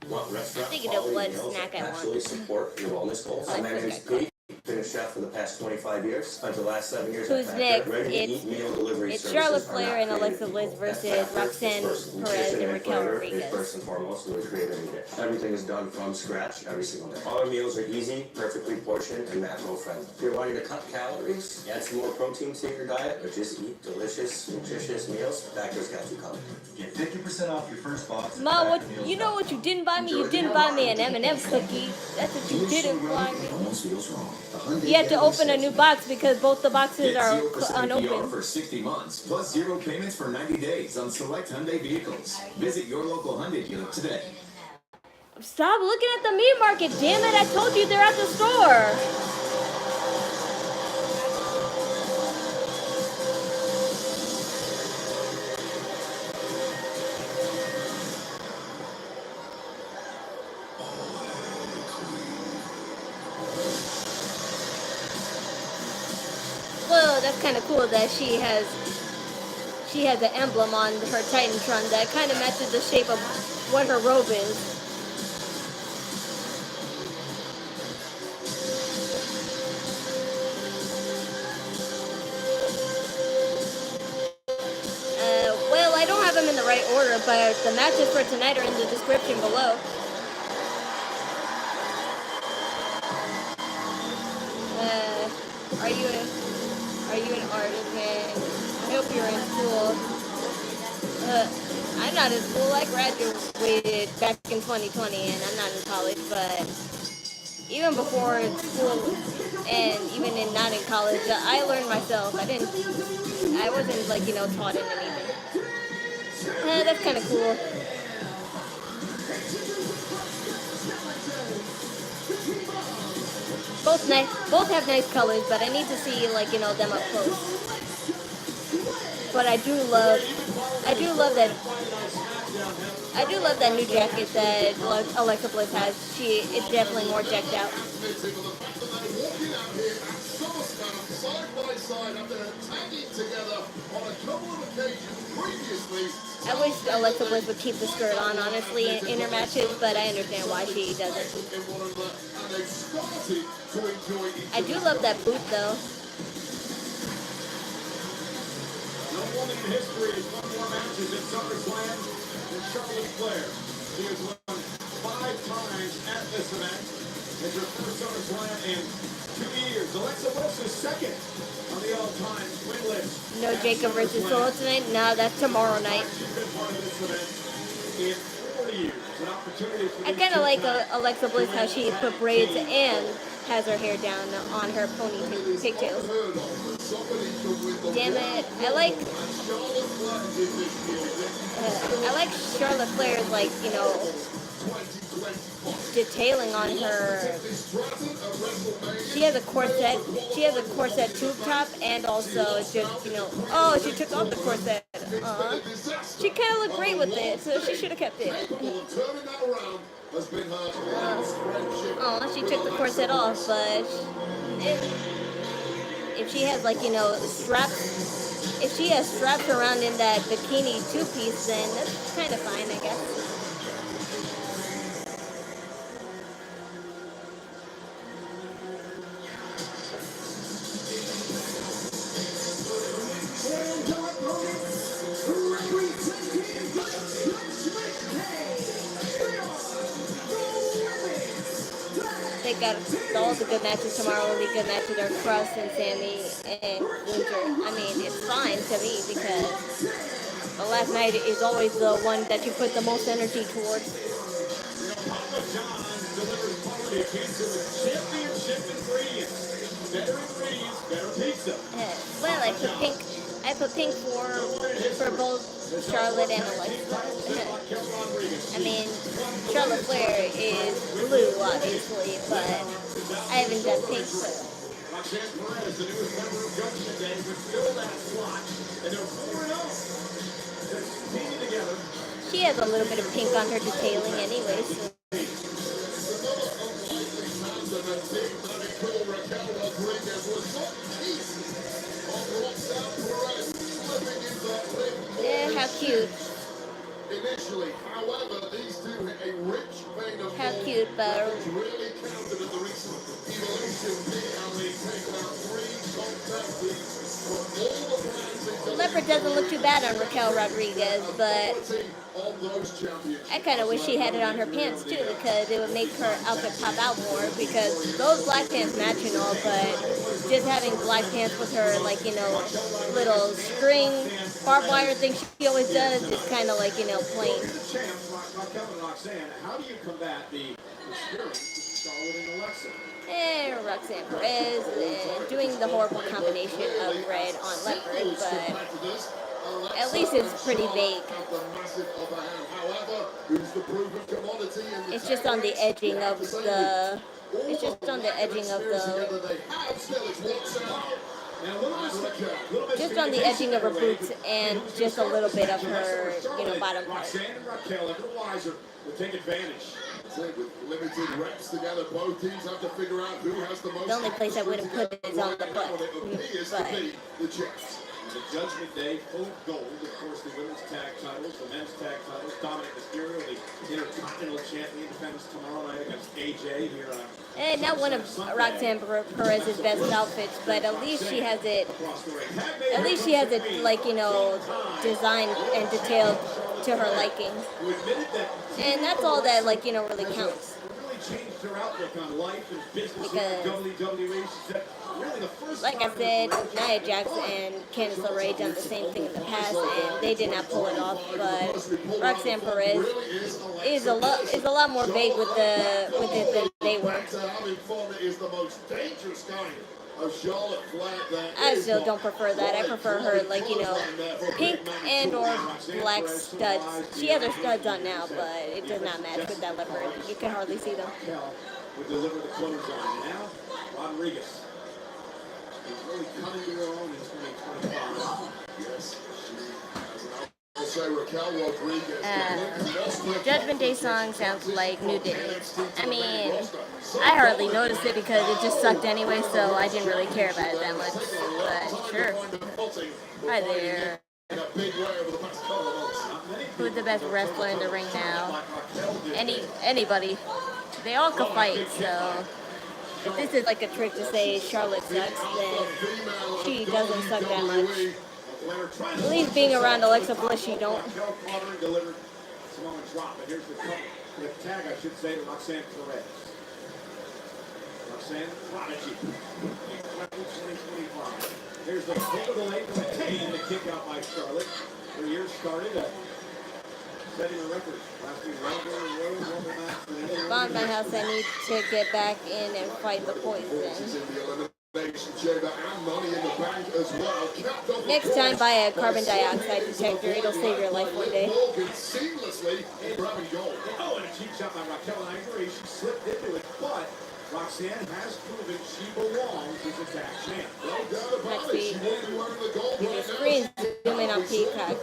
Want restaurant Thinking of what quality meals snack that I want. actually support your wellness goals? I I'm think Andrew I Pete. Been a chef for the past 25 years. Spent the last 7 years Who's at next? Factor. Ready to It's- eat meal delivery It's services Charlotte are Flair not and created Alexa Bliss equal. versus At Factor, Roxanne, it's first. Perez, Nutrition and Raquel flavor is Rodriguez. first and foremost, and we create every day. Everything is done from scratch every single day. All our meals are easy, perfectly portioned, and macro friendly. If you're wanting to cut calories, add some more protein to your diet, or just eat delicious, nutritious meals, Factor's got you covered. Get 50% off your first box. at Ma, what? factormeals.com. You know what you didn't buy me? You didn't buy me an M&M cookie. That's what you didn't buy me. Almost feels wrong. The Hyundai You have to Getaway open a Sales. new box because both the boxes Get are 0% APR unopened. for 60 months, plus 0 payments for 90 days on select Hyundai vehicles. Visit your local Hyundai dealer today. Stop looking at the meat market, damn it! I told you they're at the store. Well, that's kind of cool that she has the emblem on her Titantron that kind of matches the shape of what her robe is. Well, I don't have them in the right order, but the matches for tonight are in the description below. Are you an artist, man? I hope you're in school. I'm not in school. I graduated back in 2020, and I'm not in college. But even before school, and even in not in college, I learned myself. I wasn't like taught in anything. That's kind of cool. Both have nice colors, but I need to see them up close. But I do love that new jacket that Alexa Bliss has. It's definitely more decked out. I wish Alexa Bliss would keep the skirt on, honestly, in her matches, but I understand why she doesn't. I do love that boot, though. No woman in history has won more matches at SummerSlam than Charlotte Flair. She has won 5 times at this event. It's her first SummerSlam in 2 years. Alexa Bliss is second on the all-time win list. No Jacob versus Solo tonight? No, that's tomorrow night. She's been part of this event in 40 years. An opportunity for I kind of like Alexa Bliss how she put braids and has her hair down on her pigtails. Damn it! I like Charlotte Flair's detailing on her. She has a corset. She has a corset tube top, and also just oh, she took off the corset. She kind of looked great with it, so she should have kept it. Oh, she took the corset off, but if she has straps, if she has straps around in that bikini two-piece, then that's kind of fine, I guess. They got all the good matches tomorrow. Will be good matches are Kross and Sami and Gunther. I mean, it's fine to me because the last night is always the one that you put the most energy towards. Papa John delivers quality pizza with championship ingredients. Better ingredients, better pizza. Well, I put pink for both Charlotte and Alexa. I mean, Charlotte Flair is blue, obviously, but I haven't done pink. So. Roxanne Perez, the newest member of Judgment Day, would fill that slot, and they're 4-0. They're teaming together. She has a little bit of pink on her detailing, anyway. So. Yeah, how cute. Initially, however, these two hit a rich vein of How gold cute, Bo. which really counted at the recent Evolution meet, and they've taken out 3 contestants from all the brands in Leopard doesn't look too bad on Raquel Rodriguez, but of those championships. I kind of wish she had it on her pants too, because it would make her outfit pop out more, because those black pants match and all, but just having black pants with her, like, you know, little string barbed wire thing she always does is kind of like, you know, plain. Raquel and Roxanne, how do you combat the experience of Charlotte and Alexa? And Roxanne Perez, and doing the horrible combination of red on leopard, but at least it's pretty vague. It's just on the edging of the. It's just on the edging of the. Just on the edging of her boots and just a little bit of her, you know, bottom part. Roxanne and Raquel, ever wiser, will take advantage. With limited reps together, both teams have to figure out who has the most. The only place I wouldn't put it is on the butt. But The Judgment Day, full of gold. Of course, the women's tag titles, the men's tag titles. Dominic Mysterio, the Intercontinental Champion, defends tomorrow night against AJ here on. And not one of Roxanne Perez's best outfits, but at least she has it. At least she has it, like, you know, designed and detailed to her liking. And that's all that, like, you know, really counts. Changed her outlook on life and business in WWE. She said, really the first like I said, Nia Jax and Candice LeRae done the same thing in the past, and they did not pull it off. But Roxanne Perez is a lot more vague with it than they were. I still don't prefer that. I prefer her, like, you know, pink and or black studs. She has her studs on now, but it does not match with that leopard. You can hardly see them. Would deliver the clothesline. Now, Rodriguez. He's really coming to her own in 2025. Yes. Judgment Day song sounds like New Day. I mean, I hardly noticed it because it just sucked anyway, so I didn't really care about it that much. But sure. Hi there. Who's the best wrestler in the ring now? Anybody. They all can fight, so if this is like a trick to say Charlotte sucks, then she doesn't suck that much. At least being around Alexa Bliss, she don't. Delivered Samoan drop, but here's the tag, I should say, to Roxanne Perez. Roxanne Prodigy. Incredible 2025. Here's the kick of the leg from Kane, the kick out by Charlotte. Her year started setting a record. Last week, Bond my house, I need to get back in and fight the poison. Next time, buy a carbon dioxide detector. It'll save your life one day. Oh, and a cheap shot by Raquel, and I agree. She slipped into it, but Roxanne has proven she belongs as a tag champ. Let's see. The screen's zooming on Peacock.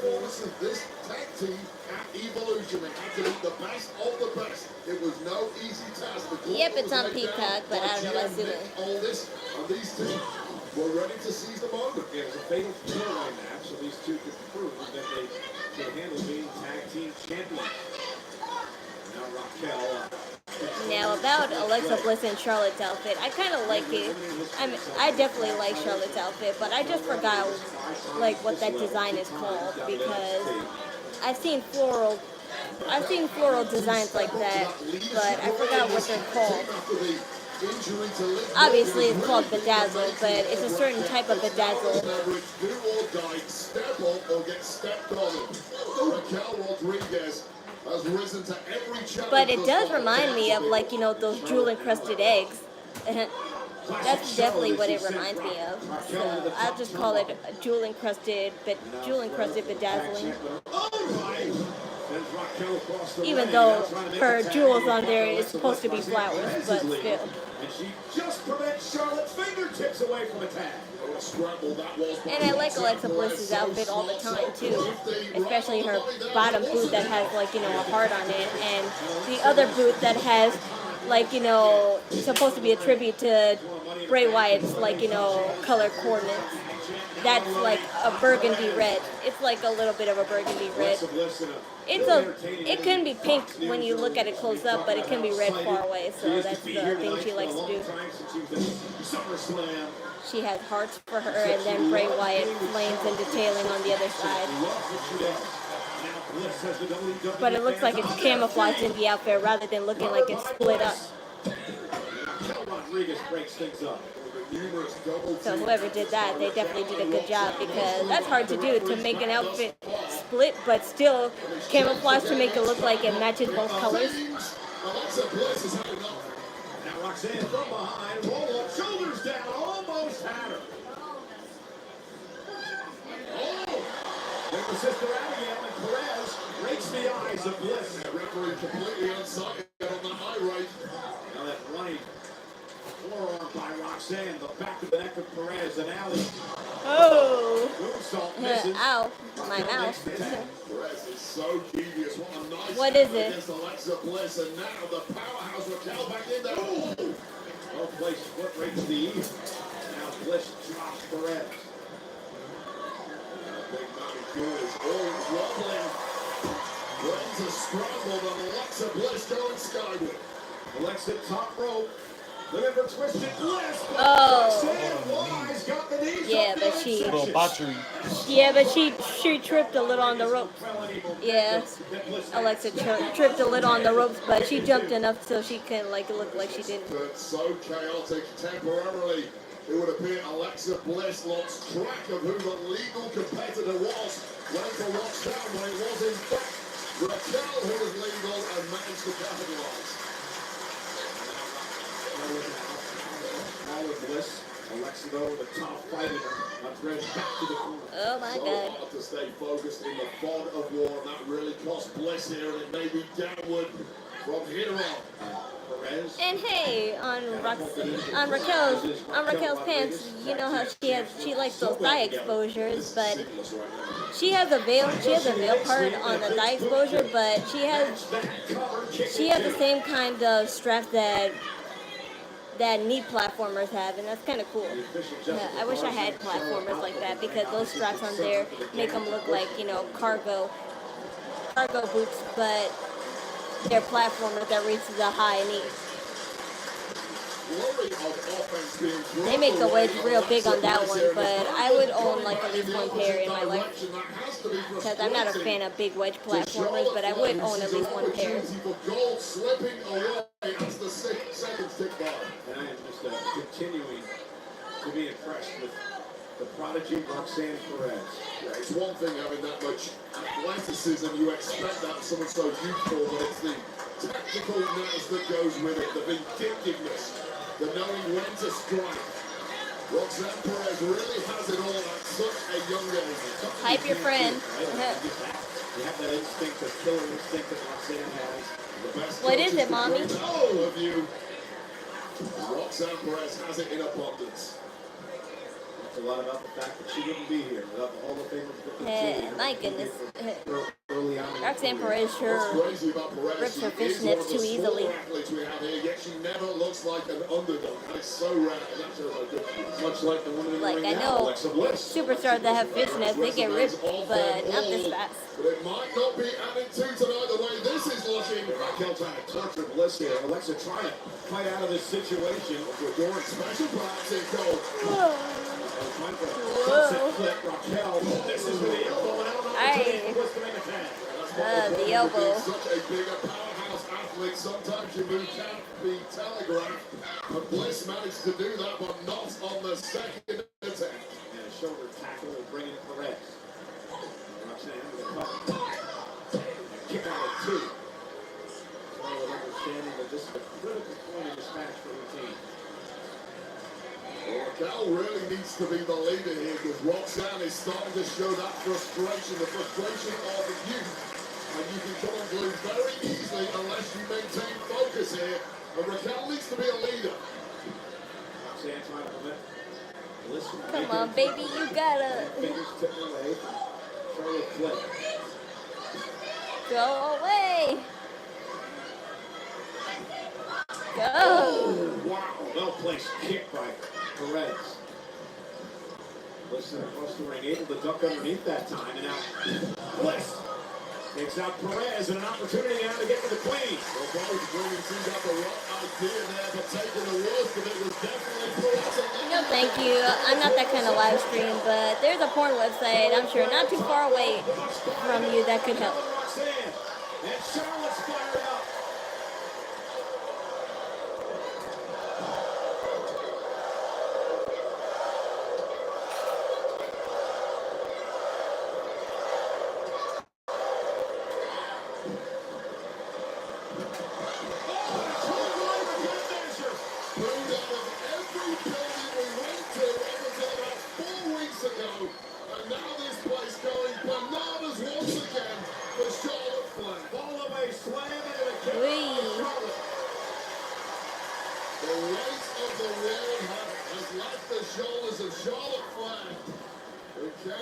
This tag team at Evolution, they had to be the best of the best. It was no easy task. Yep, it's on Peacock, but I don't know what's doing. All this, and these two were ready to seize the moment. It was a fatal four-way match, so these two could prove that they could handle being tag team champions. Now Raquel. Now about Alexa Bliss and Charlotte's outfit, I kind of like it. I definitely like Charlotte's outfit, but I just forgot like what that design is called, because I've seen floral designs like that, but I forgot what they're called. Obviously, it's called bedazzle, but it's a certain type of bedazzle. But it does remind me of, like, you know, those jewel-encrusted eggs. That's definitely what it reminds me of. So I'll just call it jewel-encrusted bedazzling. Even though her jewels on there is supposed to be flowers, but still. And she just prevents Charlotte's fingertips away from attack. And I like Alexa Bliss's outfit all the time too, especially her bottom boot that has, like, you know, a heart on it, and the other boot that has like, you know, supposed to be a tribute to Bray Wyatt's, like, you know, color coordinates. That's like a burgundy red. It's like a little bit of a burgundy red. It can be pink when you look at it close up, but it can be red far away. So that's the thing she likes to do. She has hearts for her, and then Bray Wyatt flames and detailing on the other side. But it looks like it's camouflaged in the outfit rather than looking like it's split up. So whoever did that, they definitely did a good job, because that's hard to do, to make an outfit split but still camouflage to make it look like it matches both colors. Now Roxanne from behind, roll up, shoulders down, almost had her. There's the sister Abigail, and Perez rakes the eyes of Bliss. That referee completely unsighted on the high right. Now that running forearm by Roxanne, the back of the neck of Perez, and Ali. Oh! Moonsault misses. Ow, my mouth. Perez is so devious. What a nice what is it? against Alexa Bliss, and now the powerhouse Raquel back in there. Ooh! Well placed foot right to the ear. Now Bliss drops Perez. Big Matty Good is all wobbling. Brains are scrambled, and Alexa Bliss going skyward. Alexa top rope. Looking for twisted Bliss. Oh. Wise got the knees Yeah, up but there. she. Little botchery. Yeah, but she tripped a little on the ropes. Yeah, Alexa tripped a little on the ropes, but she jumped enough so she can like look like she didn't. But so chaotic temporarily. It would appear Alexa Bliss lost track of who the legal competitor was. Went for Roxanne when it was in fact Raquel who was legal and managed to capitalize. Now with Bliss, Alexa though, the top fighter, thread back to the corner. Oh my So God. hard to stay focused in the fog of war, and that really cost Bliss here, and it may be downward from here on. Perez. And hey, on Raquel's pants, you know how she likes those thigh exposures, but she has a veil part on the thigh exposure, but she has the same kind of straps that knee platformers have, and that's kind of cool. Yeah, I wish I had platformers like that, because those straps on there make them look like, you know, cargo boots, but they're platformers that reach the high knee. They make the wedge real big on that one, but I would own like at least one pair in my life, because I'm not a fan of big wedge platformers, but I would own at least one pair. And I am just continuing to be impressed with the prodigy Roxanne Perez. Yeah, it's one thing having that much athleticism, you expect that someone so youthful, but it's the tactical nous that goes with it, the vindictiveness, the knowing when to strike. Roxanne Perez really has it all at such a young age. Hype your friend. You have that instinct, the killer instinct that Roxanne has. What is it, Mommy? All of you. Roxanne Perez has it in abundance. It's a lot about the fact that she wouldn't be here without the Hall of Famers. My goodness. Early on. Roxanne Perez sure rips her fishnets too easily. Yet she never looks like an underdog. That is so rare. Much like the woman in the Like, ring I now, know Alexa Bliss. superstars that have fishnets, they get ripped, but not this fast. But it might not be added to tonight the way this is looking. Raquel trying to torture Bliss here. Alexa trying to fight out of this situation. Doing special parts in gold. Sunset flip, Raquel. This is with the elbow and out. The elbow. Such a bigger powerhouse athlete. Sometimes your move can't be telegraphed. But Bliss managed to do that, but not on the second attempt. And a shoulder tackle will bring in Perez. Roxanne with a cover. Kick out of two. So with understanding that this is a critical point in this match for the team. Raquel really needs to be the leader here, because Roxanne is starting to show that frustration, the frustration of the youth. And you can come unglued very easily unless you maintain focus here. And Raquel needs to be a leader. Roxanne trying to prevent Bliss from Come on, baby, you gotta fingers tipping away. Charlotte Flair. go away. go. Wow, well-placed kick by Perez. Bliss across the ring, able to duck underneath that time, and now Bliss takes out Perez, and an opportunity now to get to the queen. Well, both bringing things up the right idea there, but taking the worst of it was definitely Perez. No, thank you. I'm not that kind of live stream, but there's a porn website, I'm sure, not too far away from you that could help. Roxanne, and Charlotte's fired up.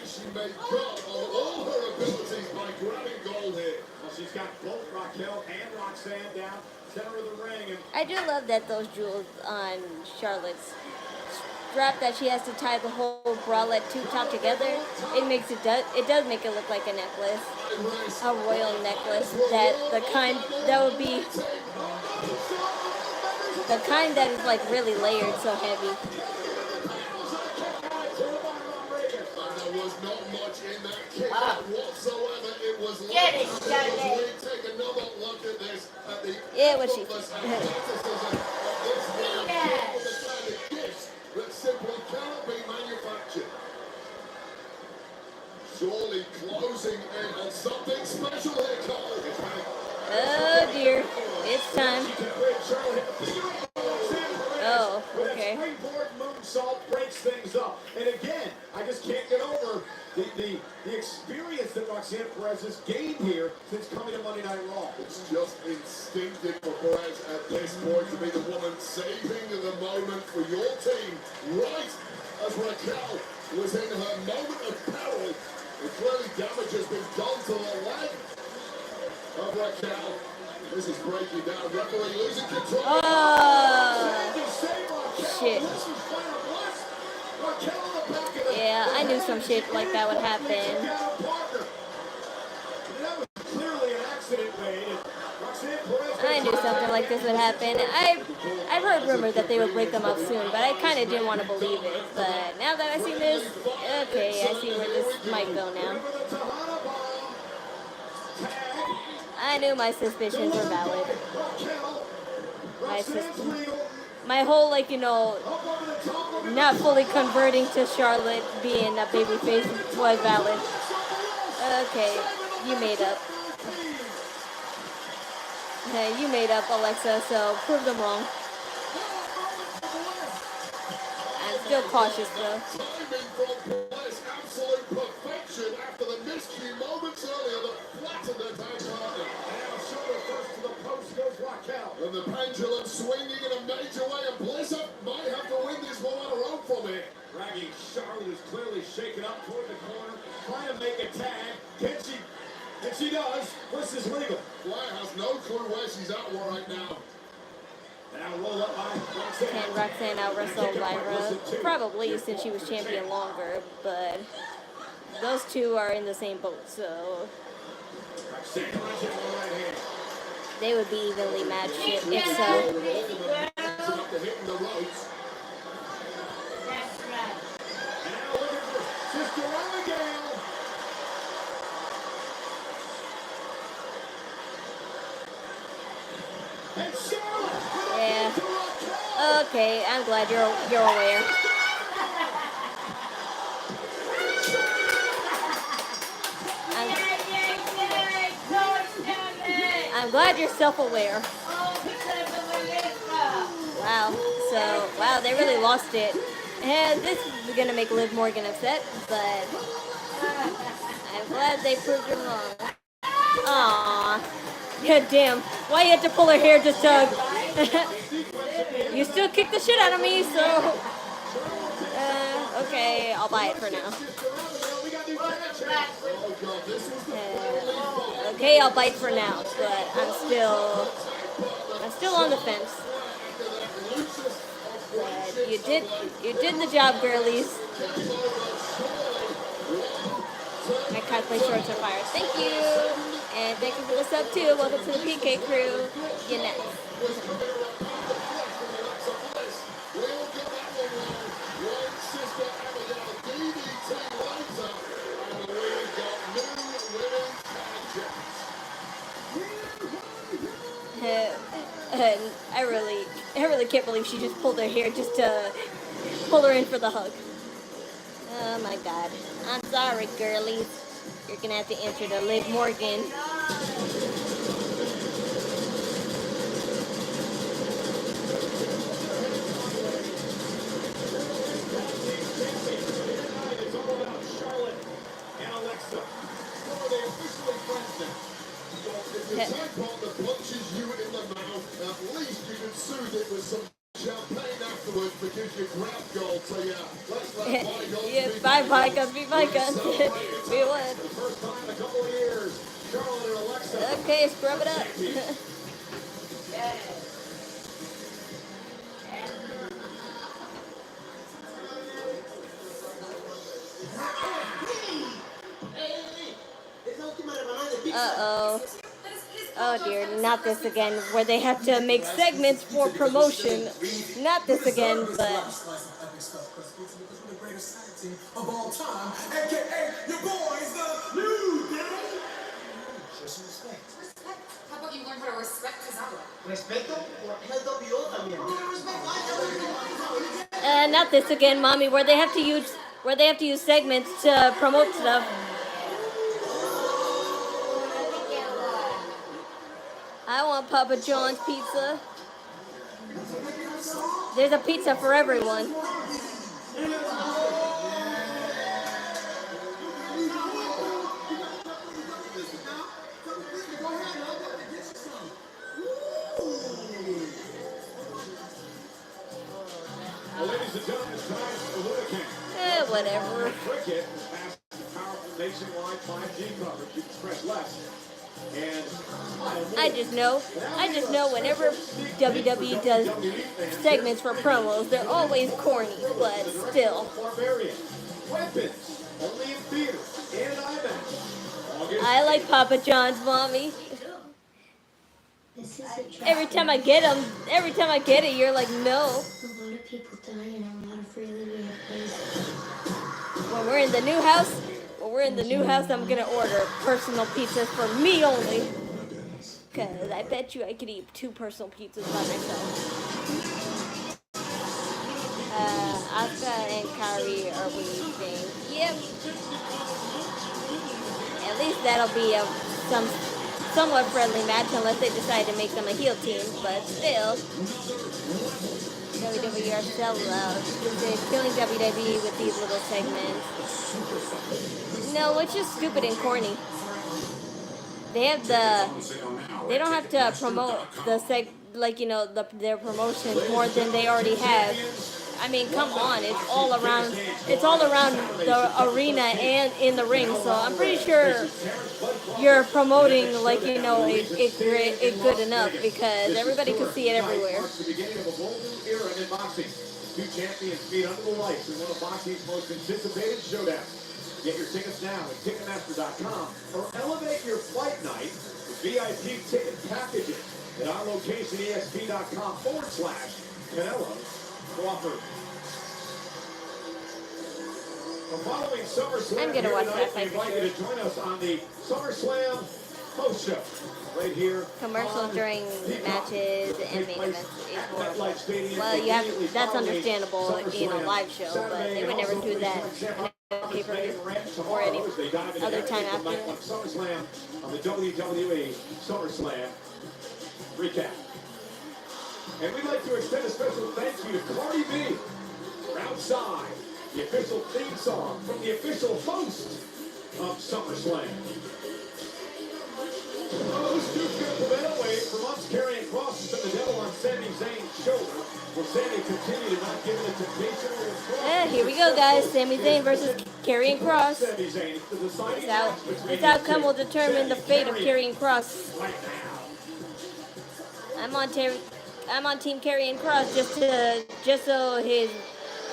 She made good on all her abilities by grabbing gold here. Well, she's got both Raquel and Roxanne down center of the ring. And I do love that those jewels on Charlotte's strap that she has to tie the whole bralette tube top together. It does make it look like a necklace, a royal necklace. The kind that is like really layered, so heavy. Was not much in that kick whatsoever. It was like we take another look at this. Yeah, what she gifts that simply cannot be manufactured. Surely closing in on something special here, Carl. Oh dear, it's time. Oh, okay. Springboard moonsault breaks things up. And again, I just can't get over the experience that Roxanne Perez has gained here since coming to Monday Night Raw. It's just instinctive for Perez at this point to be the woman saving the moment for your team. Right as Raquel was in her moment of peril, and clearly damage has been done to the leg of Raquel. This is breaking down. Referee losing control. Shit. Yeah, I knew some shit like that would happen. I knew something like this would happen. I've heard rumors that they would break them up soon, but I kind of didn't want to believe it. But now that I see this, okay, I see where this might go now. I knew my suspicions were valid. My whole, like, you know, not fully converting to Charlotte being a babyface was valid. Okay, you made up. Okay, you made up, Alexa, so prove them wrong. I'm still cautious, though. Absolute perfection after the miscue moments earlier that flattened their tag partner. And shoulder first to the post goes Raquel. And the pendulum swinging in a major way, and Bliss might have to win this one on her own from here. Dragging Charlotte is clearly shaken up toward the corner, trying to make a tag. Can she? And she does. Bliss is legal. Flair has no clue where she's at right now. Now roll up by Roxanne. Can Roxanne out wrestle Lyra? Probably, since she was champion longer, but those two are in the same boat, so they would be evenly matched if so. Yeah. Okay, I'm glad you're aware. I'm glad you're self-aware. Wow, they really lost it. And this is gonna make Liv Morgan upset, but I'm glad they proved her wrong. Aww. God damn. Why you had to pull her hair just to... You still kick the shit out of me, so... okay, I'll buy it for now. Okay, I'll bite for now, but I'm still on the fence. But you did the job, girlies. My cosplay shorts are fire. Thank you. And thank you for the sub too. Welcome to the PK crew. You're next. I really can't believe she just pulled her hair just to pull her in for the hug. Oh my god. I'm sorry, girlies. You're gonna have to answer to Liv Morgan. It's all about Charlotte and Alexa. Are they officially friends now? Well, if your tag partner punches you in the mouth, at least you can soothe it with some champagne afterwards because you grabbed gold. So yeah, let's let bygones Yeah, be bygones, be bygones. We won. for the first time in a couple of years. Charlotte and Alexa. Okay, scrub it up. Uh-oh. Oh dear, not this again, where they have to make segments for promotion. Not this again, but... Of all time, aka your boys, the New Day. Show some respect. How about you learn how to respect Kazawa? Respeto por el W también. Not this again, mommy, where they have to use segments to promote stuff. I want Papa John's pizza. There's a pizza for everyone. Well, ladies and gentlemen, it's time for the Hurricane. Whatever. Cricket has powerful nationwide 5G coverage. You can press left. And I just know whenever WWE does segments for promos, they're always corny, but still. Barbarian. Weapons. Only in theaters and IMAX. I like Papa John's, mommy. Every time I get it, you're like, no. A lot of people die and a lot of really weird places. When we're in the new house, I'm gonna order personal pizzas for me only. Cause I bet you I could eat 2 personal pizzas by myself. Asuka and Kairi are leaving. Yep. At least that'll be a somewhat friendly match unless they decide to make them a heel team, but still. WWE are so loud. They're killing WWE with these little segments. No, it's just stupid and corny. They don't have to promote their promotions more than they already have. I mean, come on, it's all around the arena and in the ring, so I'm pretty sure you're promoting it good enough because everybody can see it everywhere. The beginning of a whole new era in boxing. 2 champions meet under the lights in one of boxing's most anticipated showdowns. Get your tickets now at Ticketmaster.com or elevate your fight night with VIP ticket packages at our location, ESP.com/Canelo. Crawford. Following SummerSlam, I'm gonna watch that fight we for invite you to join us on the SummerSlam post show right here. Commercials during matches and main events is horrible. Well, that's understandable in a live show, but they would never do that in a pay-per-view or any other time after. SummerSlam on the WWE SummerSlam recap. And we'd like to extend a special thank you to Cardi B for Outside, the official theme song from the official host of SummerSlam. Those two get the bed away for months. Karrion Kross and the devil on Sami Zayn's shoulder. Will Sami continue to not give it a temptation? Here we go, guys. Sami Zayn versus Karrion Kross. This outcome will determine the fate of Karrion Kross. I'm on I'm on Team Karrion Kross just so his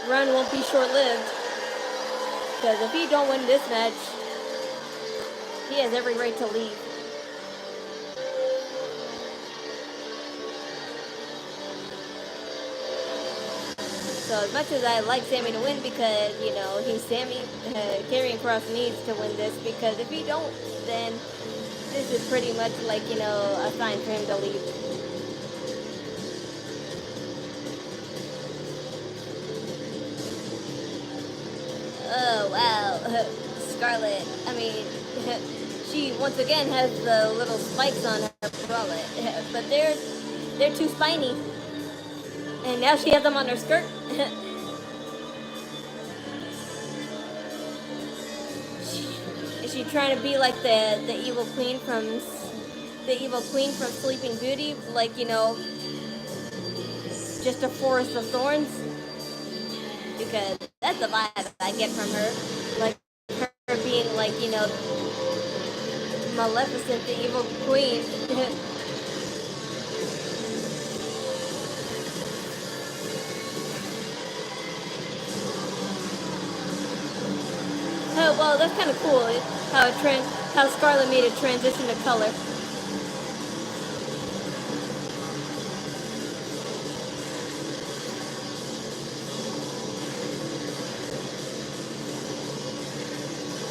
run won't be short-lived. Because if he don't win this match, he has every right to leave. So as much as I like Sami to win because, you know, he's Sami, Karrion Kross needs to win this because if he don't, then this is pretty much like, you know, a sign for him to leave. Oh, wow. Scarlett, I mean, she once again has the little spikes on her bralette, but they're too spiny. And now she has them on her skirt. Is she trying to be like the evil queen from Sleeping Beauty? Like, you know, just a forest of thorns? Because that's the vibe I get from her. Like her being like, you know, Maleficent, the evil queen. Oh, well, that's kind of cool. How Scarlett made a transition to color.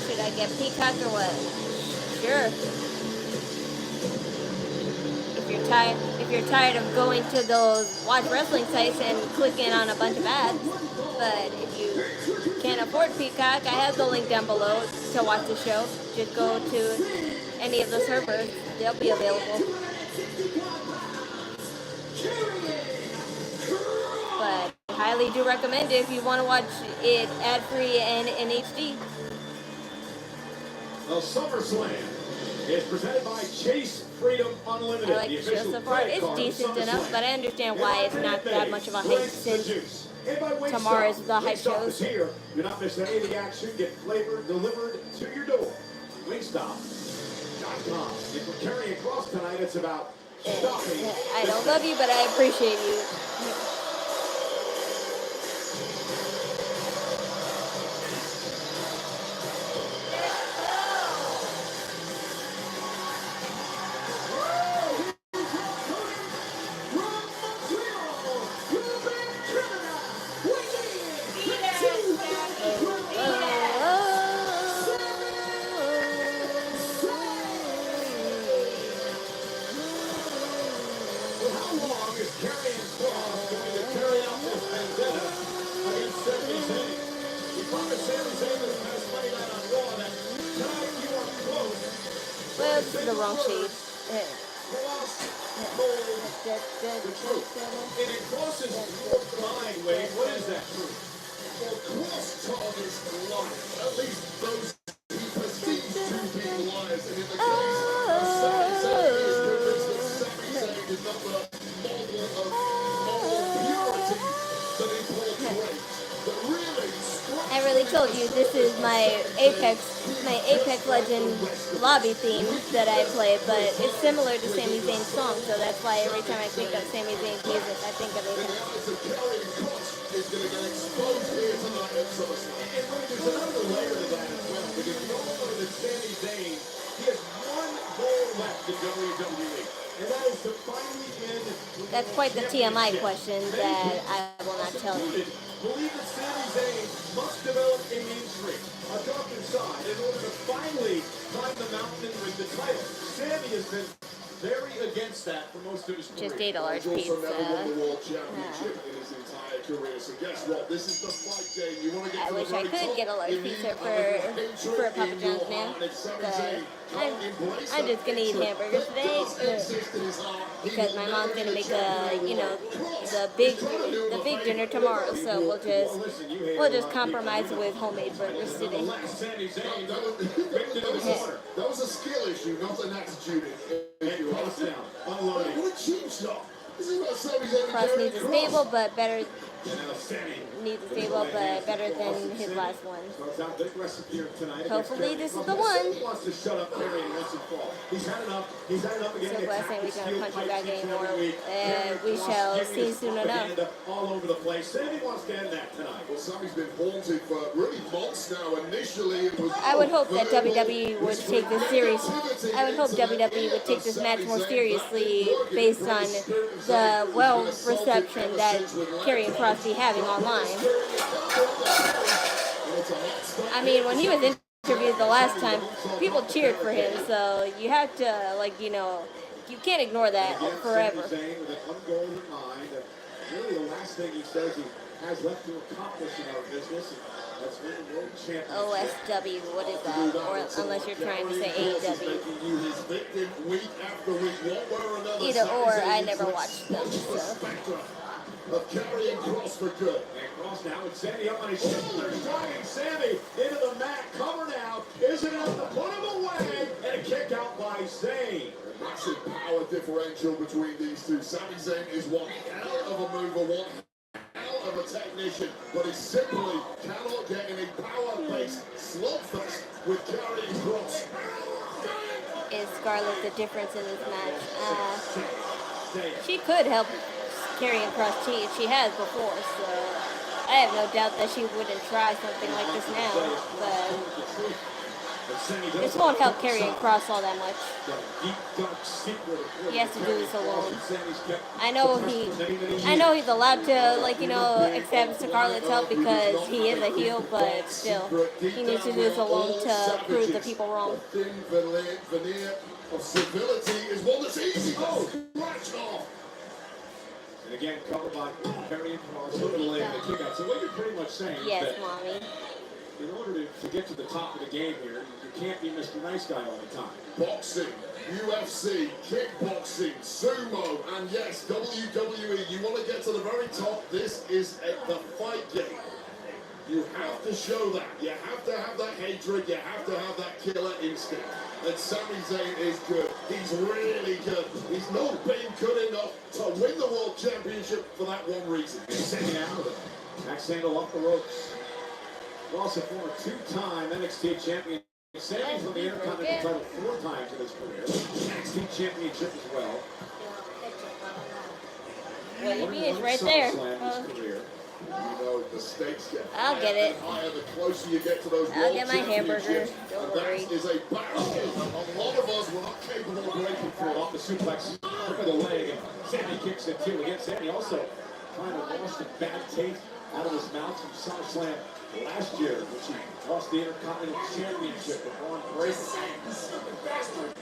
Should I get Peacock or what? Sure. If you're tired of going to those watch wrestling sites and clicking on a bunch of ads, but if you can't afford Peacock, I have the link down below to watch the show. Just go to any of the servers; they'll be available. But I highly do recommend it if you want to watch it ad-free and in HD. Well, SummerSlam is presented by Chase Freedom Unlimited. I like the show so far. It's decent enough, but I understand why it's not that much of a hype since tomorrow's the hype shows. Here, you're not missing any of the action. Get flavor delivered to your door. Wingstop.com. If we're carrying across tonight, it's about stopping. I don't love you, but I appreciate you. Well, this is the wrong shade. And it crosses your mind, Wade. What is that truth? Well, Kross targets liars. At least those he perceives to be liars. And in the case of Sami Zayn, his difference that Sami Zayn is not the model of moral purity that he portrays. But really, I really told you this is my Apex Legend lobby theme that I play, but it's similar to Sami Zayn's song, so that's why every time I think of Sami Zayn's music, I think of Apex. is going to get exposed here tonight at SummerSlam. And there's another layer to that as well, because we all know that Sami Zayn, he has one goal left in WWE, and that is to finally end. That's quite the TMI question that I will not tell you. Believe that Sami Zayn must develop a mainstream, a darker side, in order to finally climb the mountain and win the title. Sami has been very against that for most of his career. Just ate a large He's also pizza. never won the World Championship in his entire career. So guess what? This is the fight day. You want to get I to wish the I very could top. get a large You need pizza a hatred for a Papa in John's your man, heart. And Sami but Zayn can't embrace I'm just that gonna eat hatred hamburgers that today does exist in his heart. He because will my never mom's be gonna the make champion you know, Kross the is trying to do him a big favor. dinner tomorrow, so we'll just compromise with homemade burgers today. Sami Zayn That was a skill issue, not an attitude issue. Cross down, unloading. What a cheap shot. This is what Sami Zayn and Cross Karrion needs a Kross. stable but better needs a stable, but better than his last one. Starts out big recipe tonight. Hopefully this is the one. Wants to shut up Karrion once and fall. He's had enough. He's had enough again. So last time we gonna punch you back anymore. We shall see soon enough. All over the place. Sami wants to end that tonight. Well, Sami's been haunted for really months now. Initially, it was. I would hope that WWE would take this series. I would hope WWE would take this match more seriously based on the reception that Karrion Kross be having online. I mean, when he was interviewed the last time, people cheered for him, so you have to, like, you know, you can't ignore that forever. Really, the last thing he says he has left to accomplish in our business. That's win the world championship. OSW, what is that? Or unless you're trying to say AEW. Either or, I never watched them. So. Of Karrion Kross for good. And Kross now with Sami up on his shoulders, driving Sami into the mat. Cover now. Isn't enough to put him away. And a kick out by Zayn. A massive power differential between these two. Sami Zayn is one hell of a mover, one hell of a technician, but he simply cannot get any power-based slugfest with Karrion Kross. Is Scarlett the difference in this match? She could help Karrion Kross cheat. She has before, so I have no doubt that she wouldn't try something like this now. But this won't help Karrion Kross all that much. He has to do this alone. I know he's allowed to, like, you know, accept Scarlett's help because he is a heel, but still, he needs to do this alone to prove the people wrong. The thin veneer of civility is one that's easy to scratch off. And again, covered by Karrion Kross, over the leg of the kick out. So what you're pretty much saying is that Mommy. in order to get to the top of the game here, you can't be Mr. Nice Guy all the time. Boxing, UFC, kickboxing, sumo, and yes, WWE. You want to get to the very top, this is the fight game. You have to show that. You have to have that hatred. You have to have that killer instinct. And Sami Zayn is good. He's really good. He's not been good enough to win the World Championship for that one reason. He's sending out of it. Max Sandal off the ropes. Also former two-time NXT champion. Sami from the Intercontinental title 4 times in his career. NXT championship as well. What do you mean? It's right there. You know, the stakes get I'll get it. higher the closer you get to those I'll get my hamburger. Don't worry. That is a barrier. A lot of us were not capable of breaking through. Off the suplex over the leg, and Sami kicks it too. Again, Sami also trying to wash the bad taste out of his mouth from SummerSlam last year, which he lost the Intercontinental Championship with Bron and Bron. Just say it. That's good.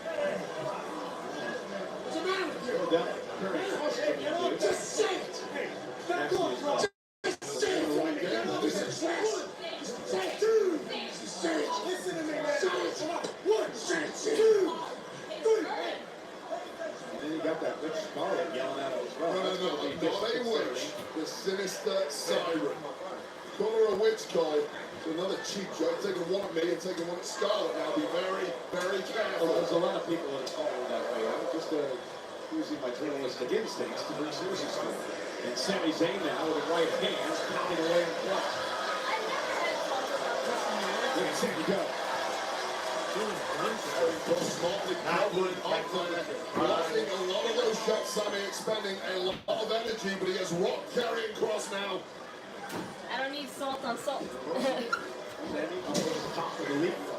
Listen to me, man. 1, 2, 3. And then you got that Rich Scarlett yelling at him as well. No, not a witch. The sinister siren. Call her a witch, Cole. It's another cheap joke. Taking one at me and taking one at Scarlett. Now be very, very careful. Well, there's a lot of people that are calling that way. I'm just using my journalistic instincts to bring sources to it. And Sami Zayn now with the right hand pounding away in front. Look at Sami go. Blocking a lot of those shots, Sami expending a lot of energy, but he has rocked Karrion Kross now. I don't need salt on salt.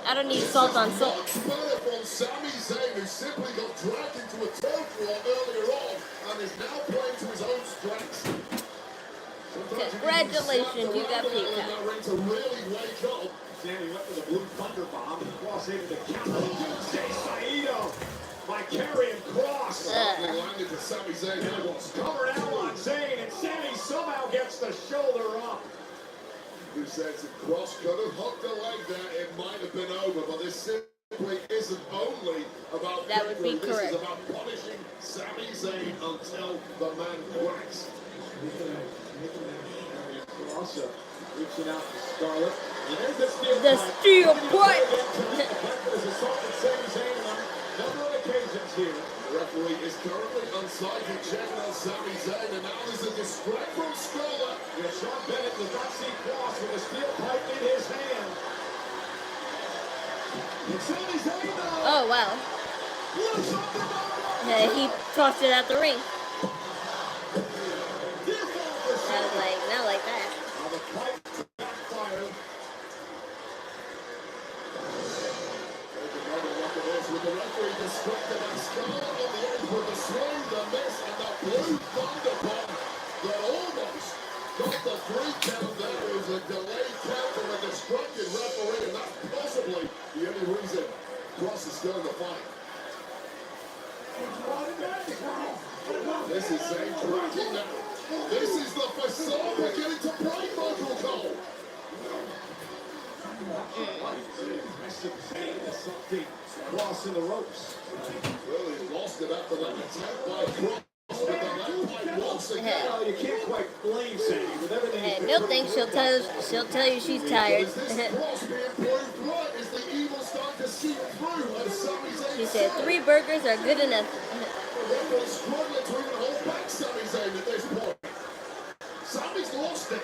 I don't need salt on salt. Much better from Sami Zayn, who simply got dragged into a turf war earlier on and is now playing to his own strengths. Congratulations, you got Pikay. To really wake up. Sami went for the blue thunder bomb, and Kross able to counter the Doomsday Saito by Karrion Kross. Landed to Sami Zayn. Cover now on Zayn, and Sami somehow gets the shoulder up. Who says if Kross could have hooked a leg there, it might have been over, but this simply isn't only about that would be this correct. is about punishing Sami Zayn until the man cracks. Kross reaching out to Scarlett. The steel butt. Is assaulted Sami Zayn. Number of occasions here. The referee is currently unsighted, checking on Sami Zayn, and now there's a distract from Scarlett. Yeah, Sean Bennett does not see Kross with a steel pipe in his hand. It's Sami Zayn though. Oh, wow. Looks up the bottom. Yeah, he tossed it out the ring. Dear father, I was like, not like that. now the pipe backfired. With the referee distracted by Scarlett on the edge with the swing, the miss, and the blue thunder bomb that almost got the 3 count. There was a delayed count from a distracted referee, and that's possibly the only reason Kross is still in the fight. This is Zayn tracking now. This is the facade beginning to break, Michael Cole. Something Kross in the ropes. Really lost it after that attack by Kross. With the left pipe once again. Well, you can't quite blame Sami with everything. And Milk thinks she'll tell you she's tired. Is this Kross being proved right? Is the evil starting to seep through? And Sami Zayn She said 3 burgers are good enough. They're struggling to even hold back Sami Zayn at this point. Sami's lost it.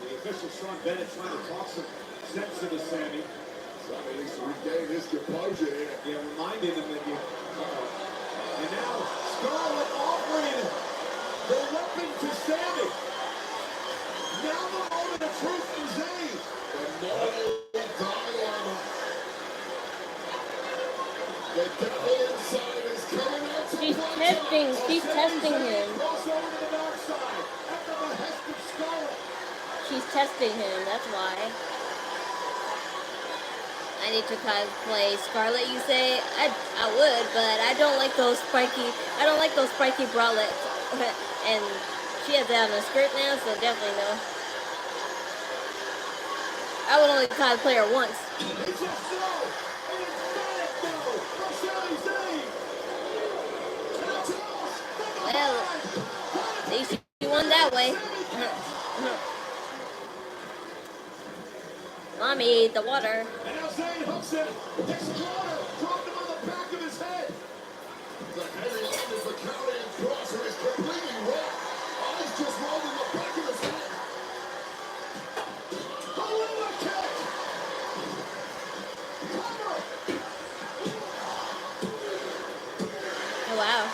The official Sean Bennett trying to talk some sense into Sami. Sami needs to regain his composure here. Yeah, reminding him that you. And now Scarlett offering the weapon to Sami. Now the moment of truth for Zayn. The moral dilemma. The devil inside is coming out to play. She's testing him. Cross over to the dark side. At the behest of Scarlett. She's testing him, that's why. I need to cosplay Scarlett, you say? I would, but I don't like those spiky bralettes. And she has that on a skirt now, so definitely no. I would only cosplay her once. It's just no. An emphatic no from Sami Zayn. Well, at least she won that way. Mommy ate the water. And now Zayn hooks him. Takes the water. Dropped him on the back of his head. The heavy line is the Karrion Kross, who is completely wrong. Eyes just rolled in the back of his head. Hallelujah kick. Cover. Oh, wow.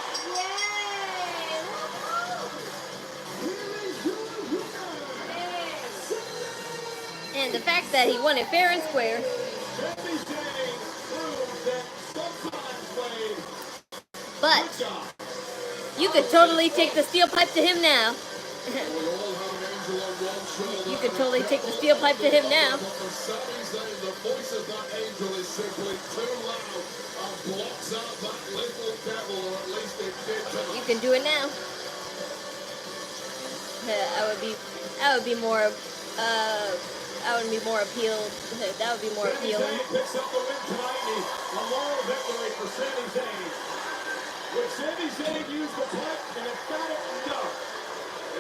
And the fact that he won it fair and square. Sami Zayn proves that sometimes Wade. But you could totally take the steel pipe to him now. We all have an angel on one shoulder. You could totally take the steel pipe to him now. But for Sami Zayn, the voice of that angel is simply too loud and blocks out that little devil, or at least it did tonight. You can do it now. I would be more appealed. That would be more appealing. Sami Zayn picks up the win tonight. A moral victory for Sami Zayn. Would Sami Zayn use the pipe? An emphatic no.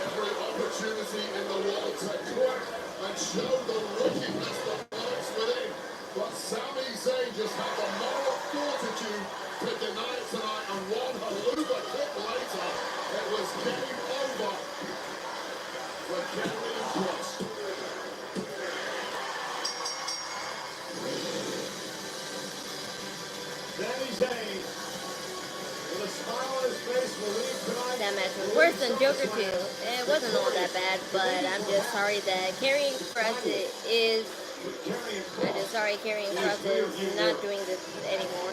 Every opportunity in the world to crack and show the wickedness that lurks within. But Sami Zayn just had the moral fortitude to deny it tonight, and one haluva kick later, it was game over for Karrion Kross. Sami Zayn, with a smile on his face, will leave tonight. That match was worse than Joker 2. It wasn't all that bad, but I'm just sorry that Karrion Kross is not doing this anymore.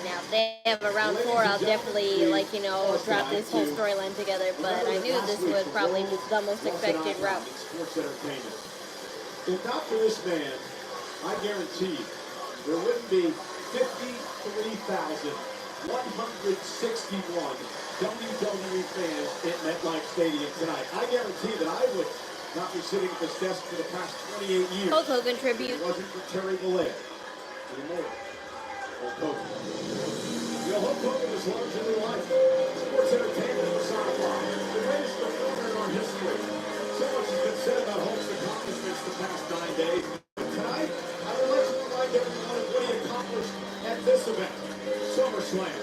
Now, if they have a round 4, I'll definitely, drop this whole storyline together, but I knew this was probably the most expected route. Sports entertainment. If not for this man, I guarantee you, there wouldn't be 53,161 WWE fans at MetLife Stadium tonight. I guarantee that I would not be sitting at this desk for the past 28 years. Hulk Hogan tribute. If it wasn't for Terry Bollea. Anymore. Hulk Hogan. Hulk Hogan is larger than life. Sports entertainment personified. The greatest performer in our history. So much has been said about Hulk's accomplishments the past 9 days. But tonight, I would like to remind everyone of what he accomplished at this event, SummerSlam.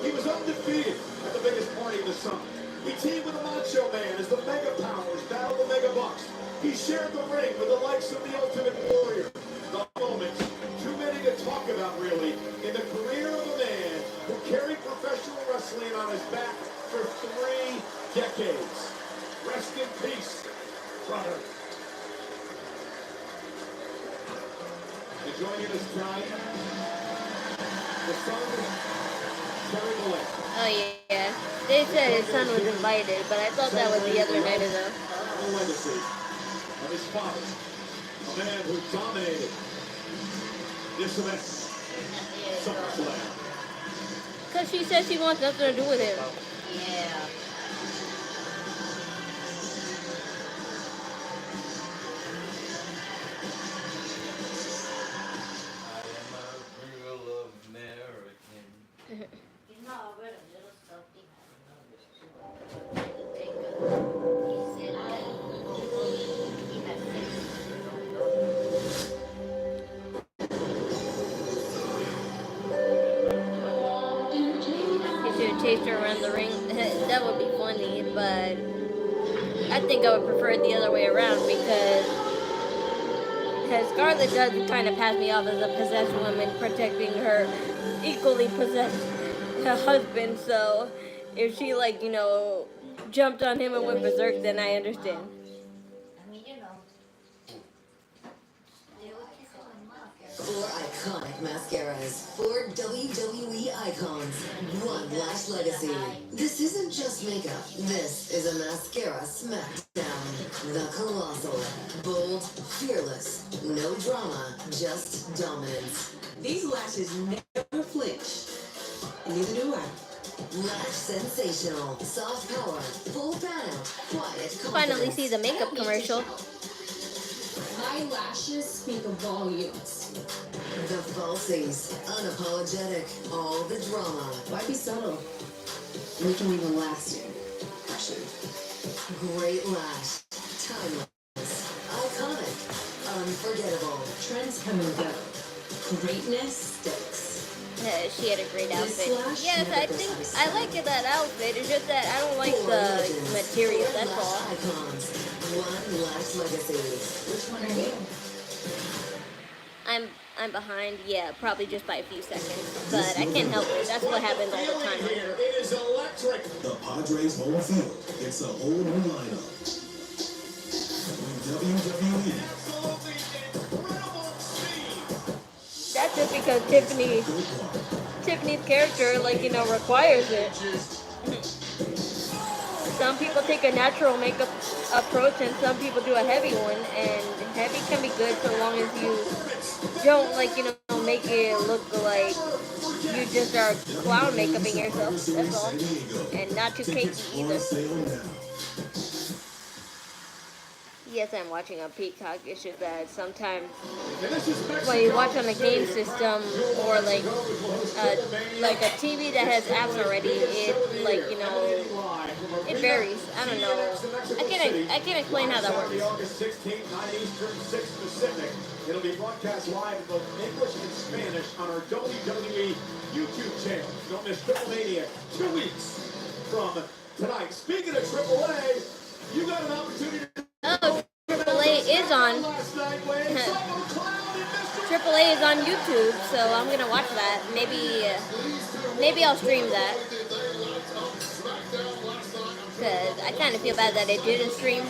He was undefeated at the biggest party of the summer. He teamed with the Macho Man as the Mega Powers battled the Mega Bucks. He shared the ring with the likes of the Ultimate Warrior. The moments, too many to talk about really, in the career of a man who carried professional wrestling on his back for 3 decades. Rest in peace, brother. And joining us tonight, the son of Sami Malek. Oh yeah. They said his son was invited, but I thought that was the other night ago. The legacy of his father, a man who dominated this event, SummerSlam. Because she said she wants nothing to do with him. Yeah. Chase her around the ring. That would be funny, but I think I would prefer it the other way around because Scarlett does kind of pass me off as a possessed woman protecting her equally possessed husband. So if she jumped on him and went berserk, then I understand. Four iconic mascaras. 4 WWE icons. 1 Lash Legacy. This isn't just makeup. This is a mascara smackdown. The Colossal. Bold, fearless. No drama, just dominance. These lashes never flinch. And neither do I. Lash sensational. Soft power. Full panel. Quiet confidence. Finally see the makeup commercial. My lashes speak volumes. The falsies, unapologetic, all the drama. Why be subtle? We can leave a lasting impression. Great lash, timeless, iconic, unforgettable. Trends come and go. Greatness sticks. She had a great outfit. Yes, I think I like that outfit. It's just that I don't like the material. That's all. Icons, 1 Lash Legacy. Which one are you? I'm behind, yeah, probably just by a few seconds. But I can't help it. That's what happens all the time. Here, it is electric. The Padres home field. It's a whole new lineup. WWE. Absolutely incredible speed. That's just because Tiffany's character, requires it. Some people take a natural makeup approach and some people do a heavy one, and heavy can be good so long as you don't make it look like you just are clown makeuping yourself, that's all. And not too cakey either. Yes, I'm watching on Peacock. It's just that sometimes when you watch on a game system or like a TV that has apps already, it it varies. I don't know. I can't explain how that works. August 16th, 9 Eastern, 6 Pacific. It'll be broadcast live in both English and Spanish on our WWE YouTube channel. Don't miss Triple Mania 2 weeks from tonight. Speaking of AAA, you got an opportunity to... Oh, AAA is on. AAA is on YouTube, so I'm gonna watch that. Maybe I'll stream that. Cause I kind of feel bad that I didn't stream.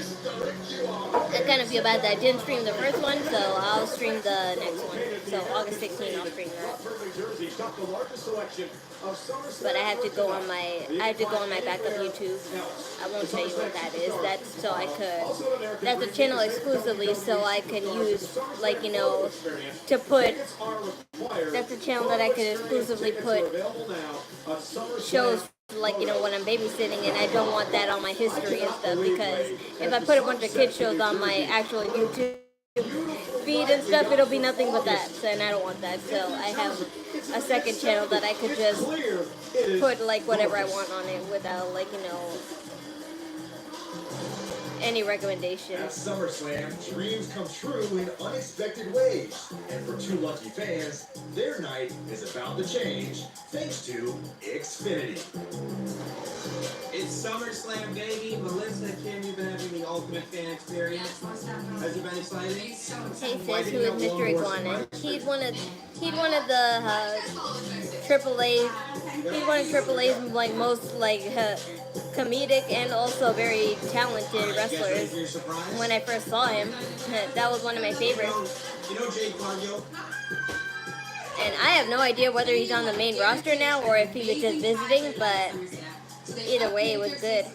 I kind of feel bad that I didn't stream the first one, so I'll stream the next one. So August 16th, I'll stream that. But I have to go on my backup YouTube. I won't tell you what that is. That's a channel exclusively, so I could use to put. That's a channel that I could exclusively put shows. When I'm babysitting, and I don't want that on my history and stuff, because if I put a bunch of kids shows on my actual YouTube feed and stuff, it'll be nothing but that, and I don't want that. So I have a second channel that I could just put whatever I want on it without any At recommendations. SummerSlam, dreams come true in unexpected ways. And for two lucky fans, their night is about to change thanks to Xfinity. It's SummerSlam, baby. Melissa, Kim, you've been having the ultimate fan experience. Has it been exciting? Hey sis, who is Mr. Iguana? He's one of the Triple A. He's one of Triple A's like most like comedic and also very talented wrestlers. When I first saw him, that was one of my favorites. You know Jade Cargill? And I have no idea whether he's on the main roster now or if he was just visiting, but either way, it was good.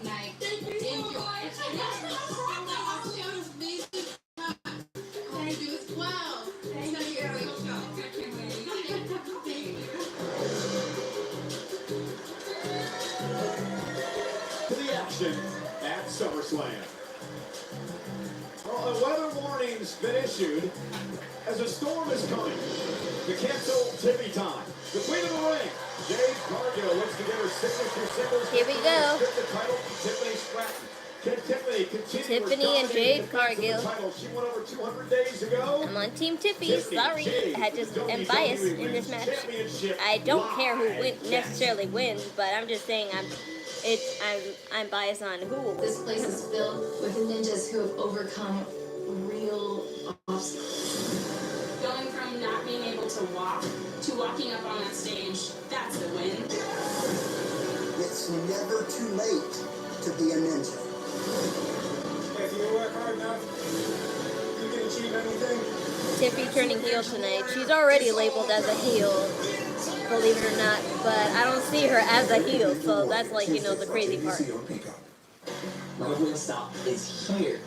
To the action at SummerSlam. Well, a weather warning's been issued as a storm is coming. To cancel Tiffy time. The queen of the ring, Jade Cargill, looks to get her signature singles. Here we go. The title from Tiffany Stratton. Can Tiffany continue Tiffany and Jade Cargill. She won over 200 days ago. I'm on Team Tiffy. Sorry, I just am biased in this match. I don't care who necessarily wins, but I'm just saying I'm biased on who. This place is filled with ninjas who have overcome real obstacles. Going from not being able to walk to walking up on that stage, that's a win. It's never too late to be a ninja. If you work hard enough, you can achieve anything. Tiffy turning heel tonight. She's already labeled as a heel, believe it or not, but I don't see her as a heel, so that's like, you know, the crazy part. My Wingstop is here.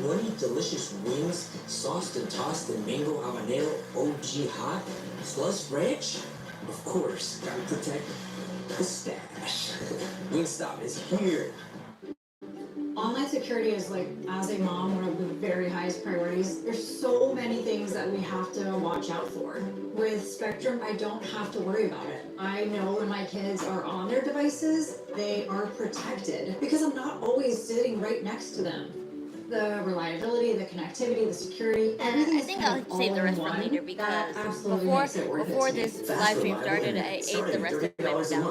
20 delicious wings, sauced and tossed in mango habanero OG hot, plus ranch. Of course, gotta protect the stash. Wingstop is here. Online security is like, as a mom, one of the very highest priorities. There's so many things that we have to watch out for. With Spectrum, I don't have to worry about it. I know when my kids are on their devices, they are protected because I'm not always sitting right next to them. The reliability, the connectivity, the security, everything. I think I'll save the rest for later because before this live stream started, I ate the rest of it.